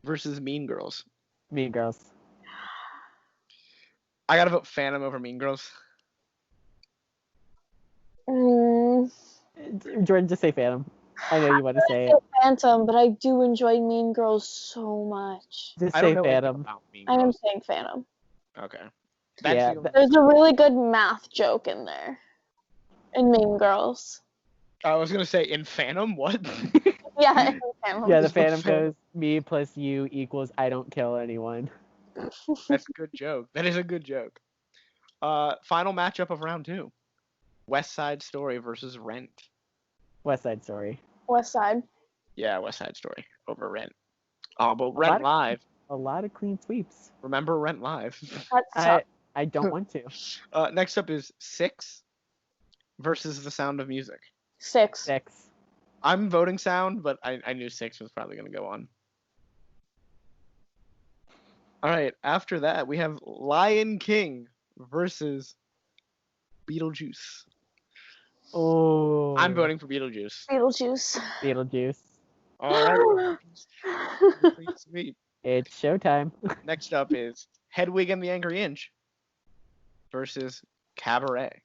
Speaker 4: versus Mean Girls.
Speaker 2: Mean Girls.
Speaker 4: I gotta vote Phantom over Mean Girls.
Speaker 2: Jordan, just say Phantom. I know you want to say it.
Speaker 3: Phantom, but I do enjoy Mean Girls so much.
Speaker 2: Just
Speaker 4: I don't
Speaker 2: say
Speaker 4: know anything
Speaker 2: Phantom.
Speaker 4: about Mean
Speaker 3: I am
Speaker 4: Girls.
Speaker 3: saying Phantom.
Speaker 4: Okay.
Speaker 2: Yeah,
Speaker 4: the only-
Speaker 3: There's a really good math joke in there. In Mean Girls.
Speaker 4: I was gonna say in Phantom. What?
Speaker 3: Yeah, in Phantom.
Speaker 2: Yeah, the
Speaker 4: Just put
Speaker 2: Phantom
Speaker 4: Phantom.
Speaker 2: goes me plus you equals I don't kill anyone.
Speaker 4: That's a good joke. That is a good joke. Final matchup of round 2. West Side Story versus Rent.
Speaker 2: West Side Story.
Speaker 3: West Side.
Speaker 4: Yeah, West Side Story over Rent. Oh, but
Speaker 2: lot
Speaker 4: Rent
Speaker 2: of-
Speaker 4: Live.
Speaker 2: A lot of clean sweeps.
Speaker 4: Remember Rent Live.
Speaker 3: That's tough.
Speaker 2: I don't want to.
Speaker 4: Next up is 6 versus The Sound of Music.
Speaker 3: 6.
Speaker 2: 6.
Speaker 4: I'm voting Sound, but I knew 6 was probably going to go on. All right, after that, we have Lion King versus Beetlejuice.
Speaker 2: Oh.
Speaker 4: I'm voting for Beetlejuice.
Speaker 3: Beetlejuice.
Speaker 2: Beetlejuice.
Speaker 4: All right. Clean sweep.
Speaker 2: It's showtime.
Speaker 4: Next up is Hedwig and the Angry Inch versus Cabaret.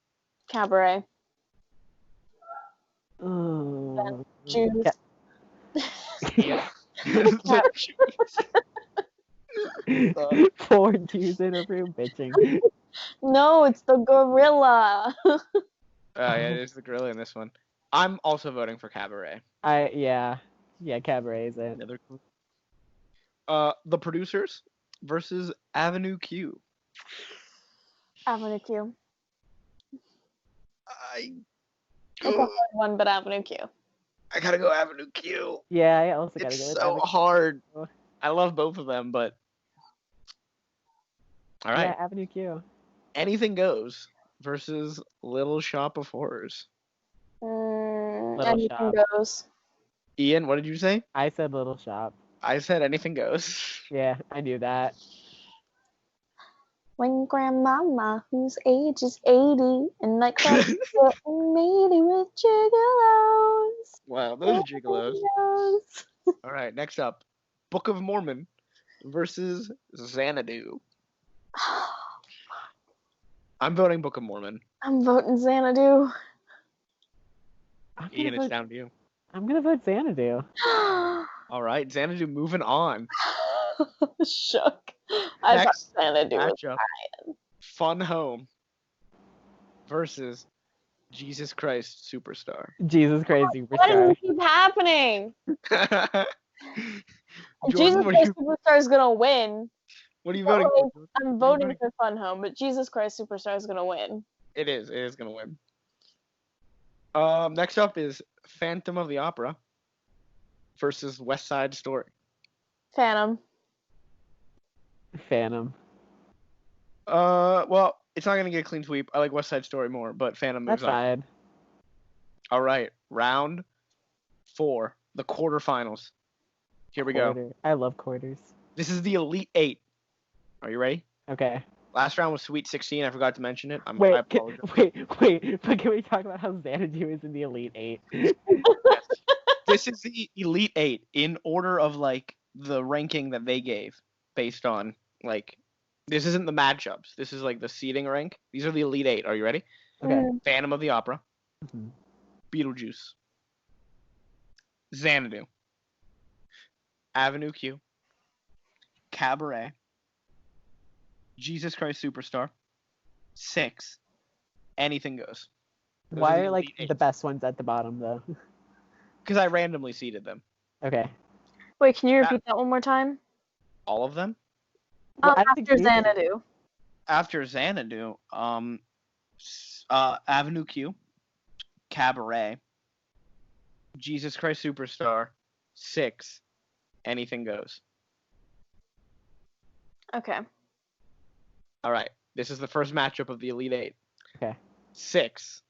Speaker 3: Cabaret.
Speaker 2: Oh.
Speaker 3: Juice.
Speaker 4: Yeah.
Speaker 2: 4 Jews in a room bitching.
Speaker 3: No, it's the gorilla.
Speaker 4: Yeah, it is the gorilla in this one. I'm also voting for Cabaret.
Speaker 2: Yeah, Cabaret is it.
Speaker 4: Another clue. The Producers versus Avenue Q.
Speaker 3: Avenue Q.
Speaker 4: I
Speaker 3: It's a hard one, but Avenue Q.
Speaker 4: I gotta go Avenue Q.
Speaker 2: Yeah, I also gotta
Speaker 4: It's
Speaker 2: go with
Speaker 4: so
Speaker 2: Avenue.
Speaker 4: hard. I love both of them, but all right.
Speaker 2: Yeah, Avenue Q.
Speaker 4: Anything Goes versus Little Shop of Horrors.
Speaker 3: Anything
Speaker 2: Shop.
Speaker 3: goes.
Speaker 4: Ian, what did you say?
Speaker 2: I said Little Shop.
Speaker 4: I said Anything Goes.
Speaker 2: Yeah, I knew that.
Speaker 3: When grandmama, whose age is 80, and like getting meeting with gigolos.
Speaker 4: Wow, those are gigolos. All right, next up, Book of Mormon versus Xanadu. I'm voting Book of Mormon.
Speaker 3: I'm voting Xanadu.
Speaker 4: Ian, it's down to you.
Speaker 2: I'm gonna vote Xanadu.
Speaker 4: All right, Xanadu moving on.
Speaker 3: Shook. I thought
Speaker 4: Next
Speaker 3: Xanadu was
Speaker 4: matchup, Fun Home versus Jesus Christ Superstar.
Speaker 2: Jesus Christ
Speaker 3: Why does
Speaker 2: Superstar.
Speaker 3: it keep happening?
Speaker 4: Jordan,
Speaker 3: Jesus Christ Superstar is gonna win.
Speaker 4: what are you voting for?
Speaker 3: I'm voting for Fun Home, but Jesus Christ Superstar is gonna win.
Speaker 4: It is gonna win. Next up is Phantom of the Opera versus West Side Story.
Speaker 3: Phantom.
Speaker 4: Well, it's not gonna get a clean sweep. I like West Side Story more, but Phantom moves
Speaker 2: That's
Speaker 4: on.
Speaker 2: fine.
Speaker 4: All right, round 4, the quarterfinals. Here we go.
Speaker 2: I love quarters.
Speaker 4: This is the Elite 8. Are you ready?
Speaker 2: Okay.
Speaker 4: Last round was Sweet 16. I forgot to mention it. I
Speaker 2: Wait,
Speaker 4: apologize.
Speaker 2: but can we talk about how Xanadu is in the Elite 8?
Speaker 4: This is the Elite 8 in order of like the ranking that they gave based on like this isn't the matchups. This is like the seeding rank. These are the Elite 8. Are you ready?
Speaker 2: Okay.
Speaker 4: Phantom of the Opera,
Speaker 2: Mhm.
Speaker 4: Beetlejuice, Xanadu, Avenue Q, Cabaret, Jesus Christ Superstar, 6, Anything Goes. Those
Speaker 2: Why
Speaker 4: the
Speaker 2: are like
Speaker 4: Elite 8.
Speaker 2: the best ones at the bottom though?
Speaker 4: Because I randomly seeded them.
Speaker 2: Okay.
Speaker 3: Wait, can you repeat that one more time?
Speaker 4: All of them?
Speaker 2: Well, I don't think
Speaker 3: After
Speaker 2: you did.
Speaker 3: Xanadu.
Speaker 4: After Xanadu, Avenue Q, Cabaret, Jesus Christ Superstar, 6, Anything Goes.
Speaker 3: Okay.
Speaker 4: All right, this is the first matchup of the Elite 8.
Speaker 2: Okay.
Speaker 4: 6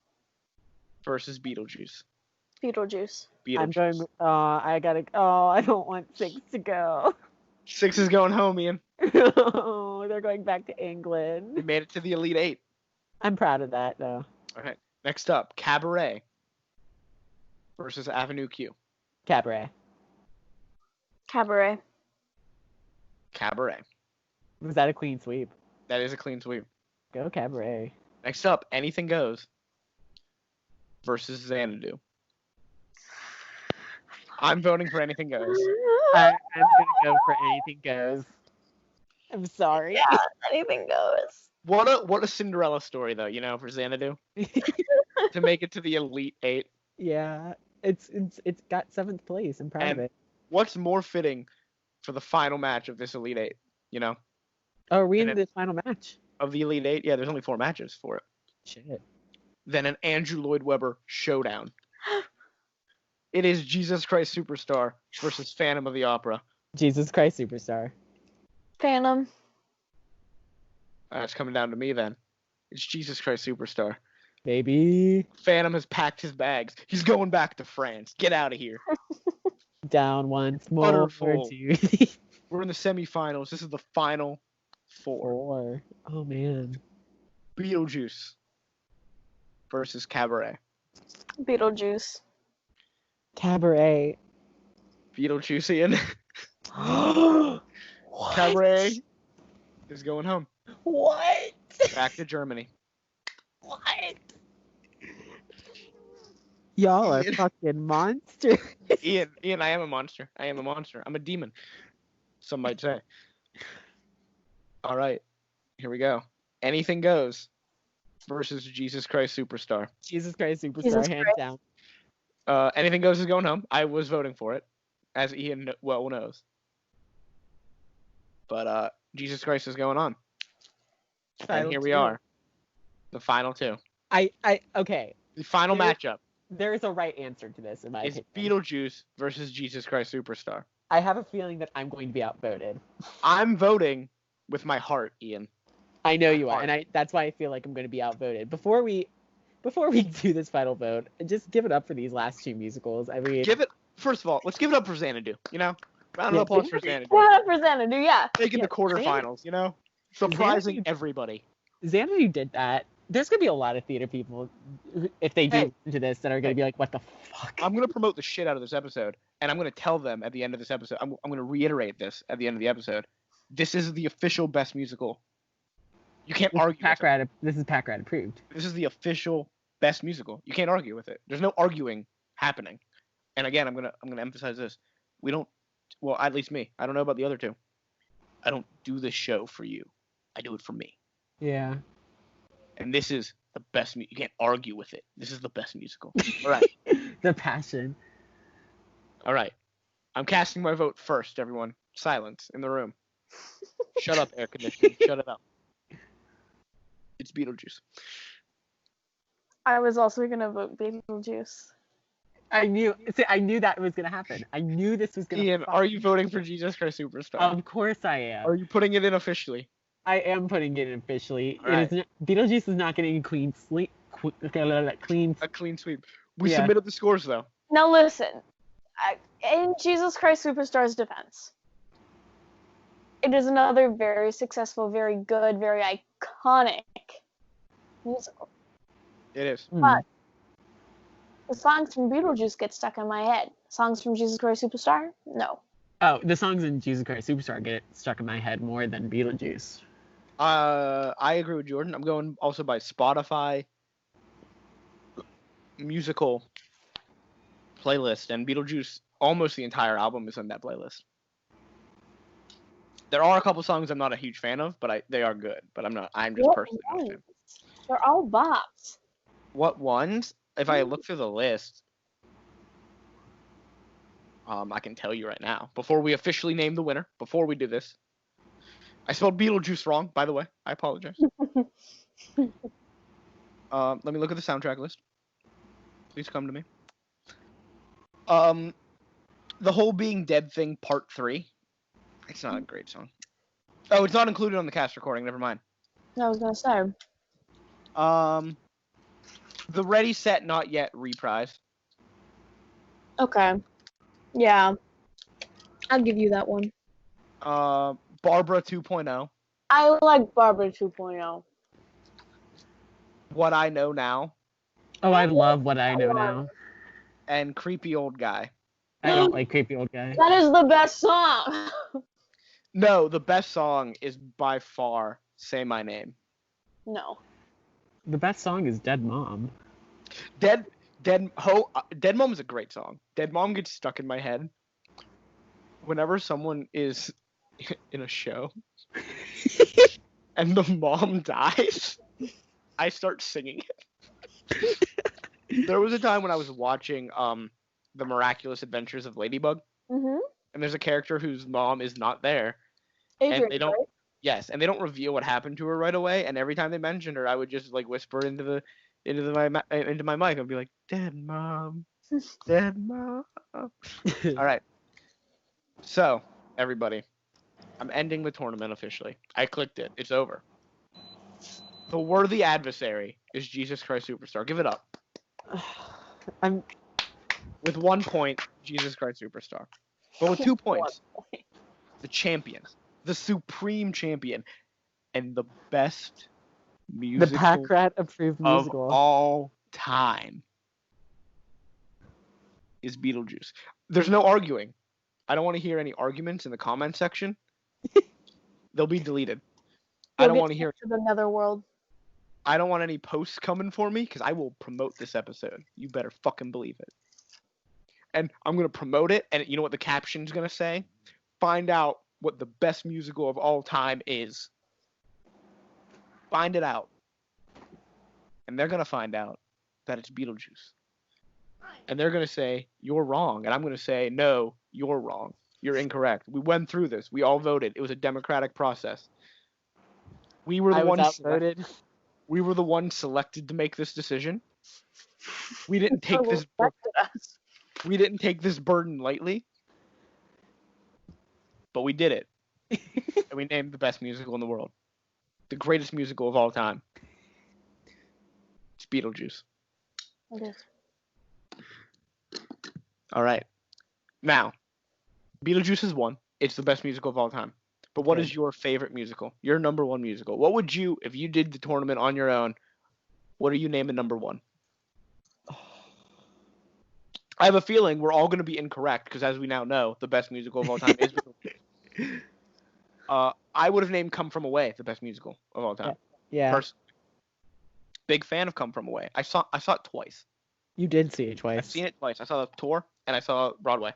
Speaker 4: versus Beetlejuice.
Speaker 3: Beetlejuice.
Speaker 2: I'm going. I don't want 6 to go.
Speaker 4: 6 is going home, Ian.
Speaker 2: Oh, they're going back to
Speaker 4: We
Speaker 2: England.
Speaker 4: made it to the Elite 8.
Speaker 2: I'm proud of that though.
Speaker 4: All right, next up, Cabaret versus Avenue Q.
Speaker 2: Cabaret.
Speaker 3: Cabaret.
Speaker 4: Cabaret.
Speaker 2: Was that a clean sweep?
Speaker 4: That is a clean sweep.
Speaker 2: Go Cabaret.
Speaker 4: Next up, Anything Goes versus Xanadu. I'm voting for Anything Goes.
Speaker 2: I'm gonna go for Anything Goes. I'm sorry.
Speaker 3: Yeah, anything goes.
Speaker 4: What a Cinderella story though, for Xanadu to make it to the Elite 8.
Speaker 2: Yeah, it's got 7th place. I'm proud of it.
Speaker 4: What's more fitting for the final match of this Elite 8?
Speaker 2: Oh, are we in the final match?
Speaker 4: Of the Elite 8? Yeah, there's only 4 matches for it.
Speaker 2: Shit.
Speaker 4: Then an Andrew Lloyd Webber showdown. It is Jesus Christ Superstar versus Phantom of the Opera.
Speaker 2: Jesus Christ Superstar.
Speaker 3: Phantom.
Speaker 4: It's coming down to me then. It's Jesus Christ Superstar.
Speaker 2: Baby.
Speaker 4: Phantom has packed his bags. He's going back to France. Get out of here.
Speaker 2: Down once more.
Speaker 4: Wonderful.
Speaker 2: 2.
Speaker 4: We're in the semifinals. This is the final 4.
Speaker 2: 4. Oh man.
Speaker 4: Beetlejuice versus Cabaret.
Speaker 3: Beetlejuice.
Speaker 2: Cabaret.
Speaker 4: Beetlejuice, Ian.
Speaker 2: What?
Speaker 4: Cabaret is going home.
Speaker 2: What?
Speaker 4: Back to Germany.
Speaker 2: What? Y'all are
Speaker 4: Ian.
Speaker 2: fucking monsters.
Speaker 4: Ian, I am a monster. I'm a demon. Some might say. All right, here we go. Anything Goes versus Jesus Christ Superstar.
Speaker 2: Jesus Christ Superstar,
Speaker 3: Jesus
Speaker 2: hands
Speaker 3: Christ.
Speaker 2: down.
Speaker 4: Anything Goes is going home. I was voting for it, as Ian well knows. But Jesus Christ is going on. And here we are. The final two.
Speaker 2: Okay.
Speaker 4: The final matchup
Speaker 2: There's a right answer to this, in my
Speaker 4: is
Speaker 2: opinion.
Speaker 4: Beetlejuice versus Jesus Christ Superstar.
Speaker 2: I have a feeling that I'm going to be outvoted.
Speaker 4: I'm voting with my heart, Ian.
Speaker 2: I know you are,
Speaker 4: Hard.
Speaker 2: and that's why I feel like I'm going to be outvoted. Before we do this final vote, just give it up for these last two musicals. I mean,
Speaker 4: First of all, let's give it up for Xanadu. You know, round of
Speaker 2: Yeah,
Speaker 4: applause for Xanadu.
Speaker 3: What for Xanadu? Yeah.
Speaker 4: Making the
Speaker 2: Yeah,
Speaker 4: quarterfinals. You know, surprising
Speaker 2: Xanadu-
Speaker 4: everybody.
Speaker 2: Xanadu did that. There's going to be a lot of theater people, if they do
Speaker 4: Hey.
Speaker 2: listen to this, that are going to be like, what the fuck?
Speaker 4: I'm gonna promote the shit out of this episode, and I'm gonna tell them at the end of this episode. I'm gonna reiterate this at the end of the episode. This is the official best musical. You can't argue. with it.
Speaker 2: This is PACRat approved.
Speaker 4: This is the official best musical. You can't argue with it. There's no arguing happening. And again, I'm gonna emphasize this. We don't. Well, at least me. I don't know about the other two. I don't do this show for you. I do it for me.
Speaker 2: Yeah.
Speaker 4: And this is the best. You can't argue with it. This is the best musical. All right.
Speaker 2: The passion.
Speaker 4: All right. I'm casting my vote first, everyone. Silence in the room. Shut up, air conditioning. Shut it up. It's Beetlejuice.
Speaker 3: I was also gonna vote Beetlejuice.
Speaker 2: I knew that was going to happen. I knew this was going to
Speaker 4: Ian, are you voting for Jesus Christ Superstar?
Speaker 2: Of course I am.
Speaker 4: Are you putting it in officially?
Speaker 2: I am putting it in officially.
Speaker 4: All right.
Speaker 2: It is Beetlejuice is not getting a clean sleep. Clean.
Speaker 4: A clean sweep. We
Speaker 2: Yeah.
Speaker 4: submitted the scores, though.
Speaker 3: Now listen, in Jesus Christ Superstar's defense, it is another very successful, very good, very iconic musical.
Speaker 4: It is.
Speaker 3: But the songs from Beetlejuice get stuck in my head. Songs from Jesus Christ Superstar? No.
Speaker 2: Oh, the songs in Jesus Christ Superstar get stuck in my head more than Beetlejuice.
Speaker 4: I agree with Jordan. I'm going also by Spotify musical playlist, and Beetlejuice, almost the entire album is on that playlist. There are a couple songs I'm not a huge fan of, but they are good. But I'm just
Speaker 3: What
Speaker 4: personally not a fan.
Speaker 3: ones? They're all bops.
Speaker 4: What ones? If I look through the list, I can tell you right now. Before we officially name the winner, before we do this, I spelled Beetlejuice wrong, by the way. I apologize. Let me look at the soundtrack list. Please come to me. The Whole Being Dead Thing Part 3. It's not a great song. Oh, it's not included on the cast recording. Never mind.
Speaker 3: I was gonna say.
Speaker 4: The Ready, Set, Not Yet reprise.
Speaker 3: Okay. Yeah. I'll give you that one.
Speaker 4: Barbara 2.0.
Speaker 3: I like Barbara 2.0.
Speaker 4: What I Know Now.
Speaker 2: Oh, I love What I Know Now.
Speaker 4: And Creepy Old Guy.
Speaker 2: I don't like Creepy Old Guy.
Speaker 3: That is the best song.
Speaker 4: No, the best song is by far Say My Name.
Speaker 3: No.
Speaker 2: The best song is Dead Mom.
Speaker 4: Dead Mom is a great song. Dead Mom gets stuck in my head whenever someone is in a show and the mom dies. I start singing it. There was a time when I was watching The Miraculous Adventures of Ladybug,
Speaker 3: Mhm.
Speaker 4: and there's a character whose mom is not there.
Speaker 3: Adrian,
Speaker 4: they don't-
Speaker 3: right?
Speaker 4: Yes, and they don't reveal what happened to her right away. And every time they mentioned her, I would just like whisper into my mic. I'd be like, "Dead mom, dead mom." All right. So everybody, I'm ending the tournament officially. I clicked it. It's over. The worthy adversary is Jesus Christ Superstar. Give it up.
Speaker 2: I'm
Speaker 4: With 1 point, Jesus Christ Superstar. But with 2 points, the champion, the supreme champion, and the best
Speaker 2: the
Speaker 4: musical
Speaker 2: PACRat approved
Speaker 4: of
Speaker 2: musical.
Speaker 4: all time is Beetlejuice. There's no arguing. I don't want to hear any arguments in the comment section. They'll be deleted. I
Speaker 3: You'll
Speaker 4: don't
Speaker 3: get
Speaker 4: want to hear.
Speaker 3: to the netherworld.
Speaker 4: I don't want any posts coming for me because I will promote this episode. You better fucking believe it. And I'm gonna promote it, and you know what the caption's gonna say? Find out what the best musical of all time is. Find it out. And they're gonna find out that it's Beetlejuice. And they're gonna say, you're wrong. And I'm gonna say, no, you're wrong. You're incorrect. We went through this. We all voted. It was a democratic process. We were the
Speaker 2: I was
Speaker 4: ones
Speaker 2: outvoted.
Speaker 4: We were the ones selected to make this decision. We didn't take this we didn't take this burden lightly. But we did it. And we named the best musical in the world. The greatest musical of all time. It's Beetlejuice.
Speaker 3: Okay.
Speaker 4: All right. Now, Beetlejuice is one. It's the best musical of all time. But what is your favorite musical? Your number one musical? What would you, if you did the tournament on your own, what are you naming number one? I have a feeling we're all going to be incorrect because, as we now know, the best musical of all time is Beetlejuice. I would have named Come From Away the best musical of all time.
Speaker 2: Yeah.
Speaker 4: Personally. Big fan of Come From Away. I saw it twice.
Speaker 2: You did see it twice.
Speaker 4: I've seen it twice. I saw the tour and I saw Broadway.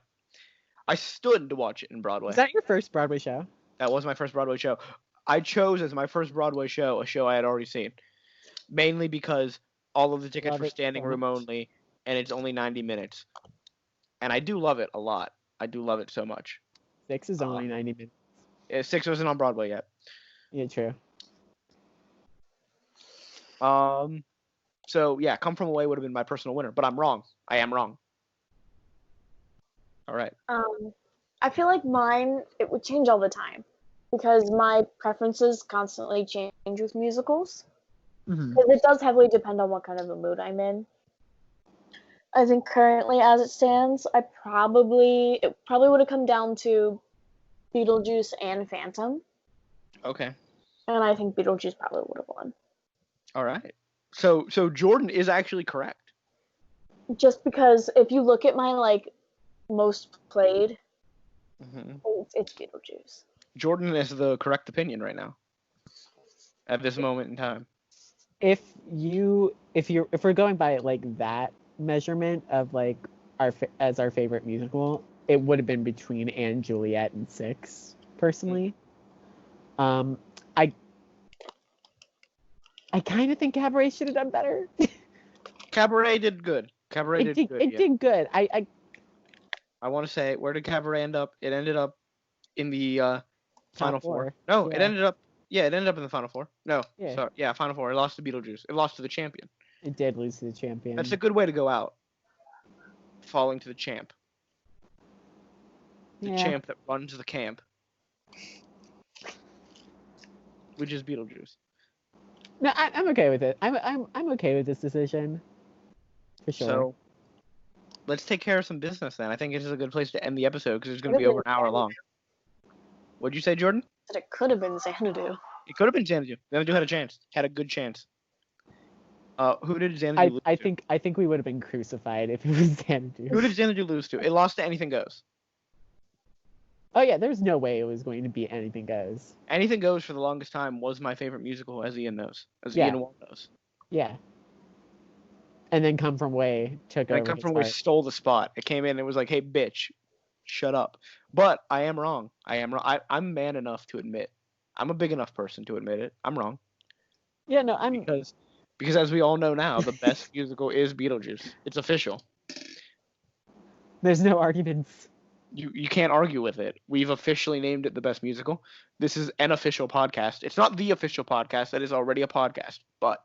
Speaker 4: I stood to watch it in Broadway.
Speaker 2: Was that your first Broadway show?
Speaker 4: That was my first Broadway show. I chose as my first Broadway show a show I had already seen. Mainly because all of the tickets were standing room only, and it's only 90 minutes. And I do love it a lot. I do love it so much.
Speaker 2: 6 is only 90 minutes.
Speaker 4: Yeah, 6 wasn't on Broadway yet.
Speaker 2: Yeah, true.
Speaker 4: So, yeah, Come From Away would have been my personal winner, but I'm wrong. I am wrong. All right.
Speaker 3: I feel like mine, it would change all the time because my preferences constantly change with musicals. Because it does heavily depend on what kind of a mood I'm in. I think currently, as it stands, it probably would have come down to Beetlejuice and Phantom.
Speaker 4: Okay.
Speaker 3: And I think Beetlejuice probably would have won.
Speaker 4: All right. So Jordan is actually correct.
Speaker 3: Just because if you look at my most played, it's Beetlejuice.
Speaker 4: Jordan is the correct opinion right now. At this moment in time.
Speaker 2: If we're going by that measurement of our favorite musical, it would have been between Anne and Juliet and 6, personally. I kind of think Cabaret should have done better.
Speaker 4: Cabaret did good. It
Speaker 2: did good.
Speaker 4: I want to say, where did Cabaret end up? It ended up in the Final Four. No,
Speaker 2: yeah.
Speaker 4: It ended up in the Final Four. No,
Speaker 2: Yeah.
Speaker 4: sorry. Yeah, Final Four. It lost to Beetlejuice. It lost to the champion.
Speaker 2: It did lose to the champion.
Speaker 4: That's a good way to go out. Falling to the champ. The champ that runs the camp. Which is Beetlejuice.
Speaker 2: No, I'm okay with it. I'm okay with this decision. For sure.
Speaker 4: So, let's take care of some business then. I think this is a good place to end the episode because it's going to be over an hour long. What'd you say, Jordan?
Speaker 3: That it could have been Xanadu.
Speaker 4: It could have been Xanadu. Xanadu had a chance. Had a good chance. Who did Xanadu lose to?
Speaker 2: I think we would have been crucified if it was Xanadu.
Speaker 4: Who did Xanadu lose to? It lost to Anything Goes.
Speaker 2: Oh yeah, there's no way it was going to be Anything Goes.
Speaker 4: Anything Goes for the longest time was my favorite musical, as Ian knows. Ian Wall knows.
Speaker 2: Yeah. And then Come From Away took over.
Speaker 4: Come From Away stole the spot. It came in and it was like, hey, bitch, shut up. But I am wrong. I'm man enough to admit. I'm a big enough person to admit it. I'm wrong.
Speaker 2: Yeah, no,
Speaker 4: Because as we all know now, the best musical is Beetlejuice. It's official.
Speaker 2: There's no arguments.
Speaker 4: You can't argue with it. We've officially named it the best musical. This is an official podcast. It's not the official podcast. That is already a podcast. But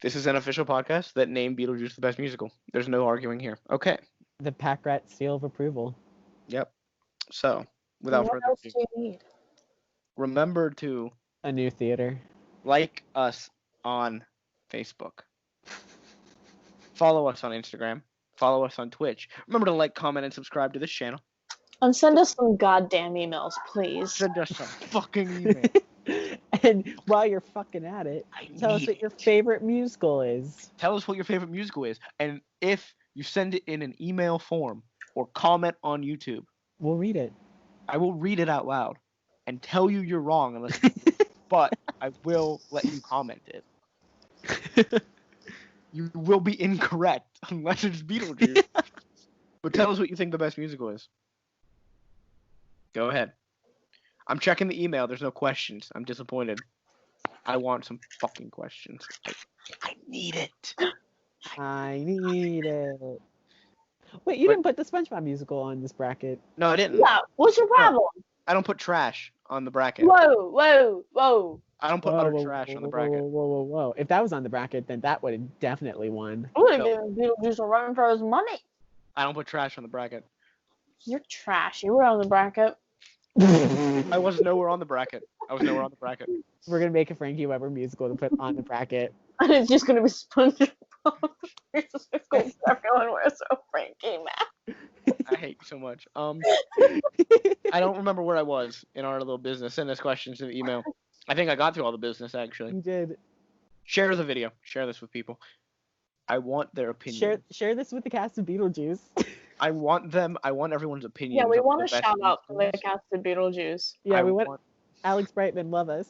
Speaker 4: this is an official podcast that named Beetlejuice the best musical. There's no arguing here. Okay.
Speaker 2: The PACRats seal of approval.
Speaker 4: Yep. So, without further ado,
Speaker 3: do you need?
Speaker 4: Remember to
Speaker 2: A new theater.
Speaker 4: like us on Facebook. Follow us on Instagram. Follow us on Twitch. Remember to like, comment, and subscribe to this channel.
Speaker 3: And send us some goddamn emails, please.
Speaker 4: Send us some fucking email.
Speaker 2: And while you're fucking at it, tell us what your favorite musical is.
Speaker 4: Tell us what your favorite musical is. And if you send it in an email form or comment on YouTube.
Speaker 2: We'll read it.
Speaker 4: I will read it out loud and tell you you're wrong, unless, but I will let you comment it. You will be incorrect unless it's Beetlejuice. But tell us what you think the best musical is. Go ahead. I'm checking the email. There's no questions. I'm disappointed. I want some fucking questions. I need it.
Speaker 2: I need it. Wait, you didn't put the SpongeBob musical on this bracket.
Speaker 4: No, I didn't.
Speaker 3: Yeah, what's your problem?
Speaker 4: I don't put trash on the bracket.
Speaker 3: Whoa.
Speaker 4: I don't put utter trash on the bracket.
Speaker 2: Whoa. If that was on the bracket, then that would have definitely won.
Speaker 3: I would have given Beetlejuice a run for his money.
Speaker 4: I don't put trash on the bracket.
Speaker 3: You're trash. You were on the bracket.
Speaker 4: I was nowhere on the bracket.
Speaker 2: We're gonna make a Frankie Weber musical to put on the bracket.
Speaker 3: And it's just gonna be SpongeBob. Everyone wears a Frankie mask.
Speaker 4: I hate you so much. I don't remember where I was in our little business. Send us questions to the email. I think I got through all the business, actually.
Speaker 2: You did.
Speaker 4: Share the video. Share this with people. I want their opinion.
Speaker 2: Share this with the cast of Beetlejuice.
Speaker 4: I want everyone's opinion.
Speaker 3: Yeah, we want a shout out to the cast of Beetlejuice.
Speaker 2: Yeah, we want Alex Brightman, love us.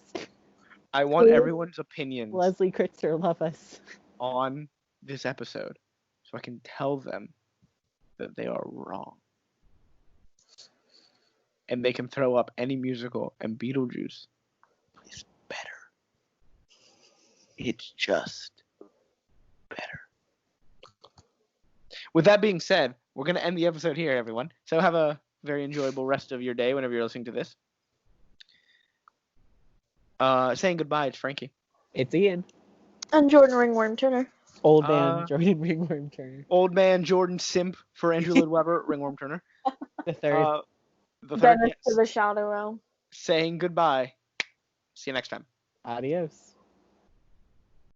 Speaker 4: I want everyone's opinions.
Speaker 2: Leslie Kritzer, love us.
Speaker 4: On this episode, so I can tell them that they are wrong. And they can throw up any musical, and Beetlejuice is better. It's just better. With that being said, we're going to end the episode here, everyone. So have a very enjoyable rest of your day whenever you're listening to this. Saying goodbye, it's Frankie.
Speaker 2: It's Ian.
Speaker 3: And Jordan Ringworm Turner.
Speaker 2: Old man Jordan Ringworm Turner.
Speaker 4: Old man Jordan Simp for Andrew Lloyd Webber, Ringworm Turner.
Speaker 2: The third.
Speaker 3: Dennis to the Shadow Realm.
Speaker 4: Saying goodbye. See you next time.
Speaker 2: Adios.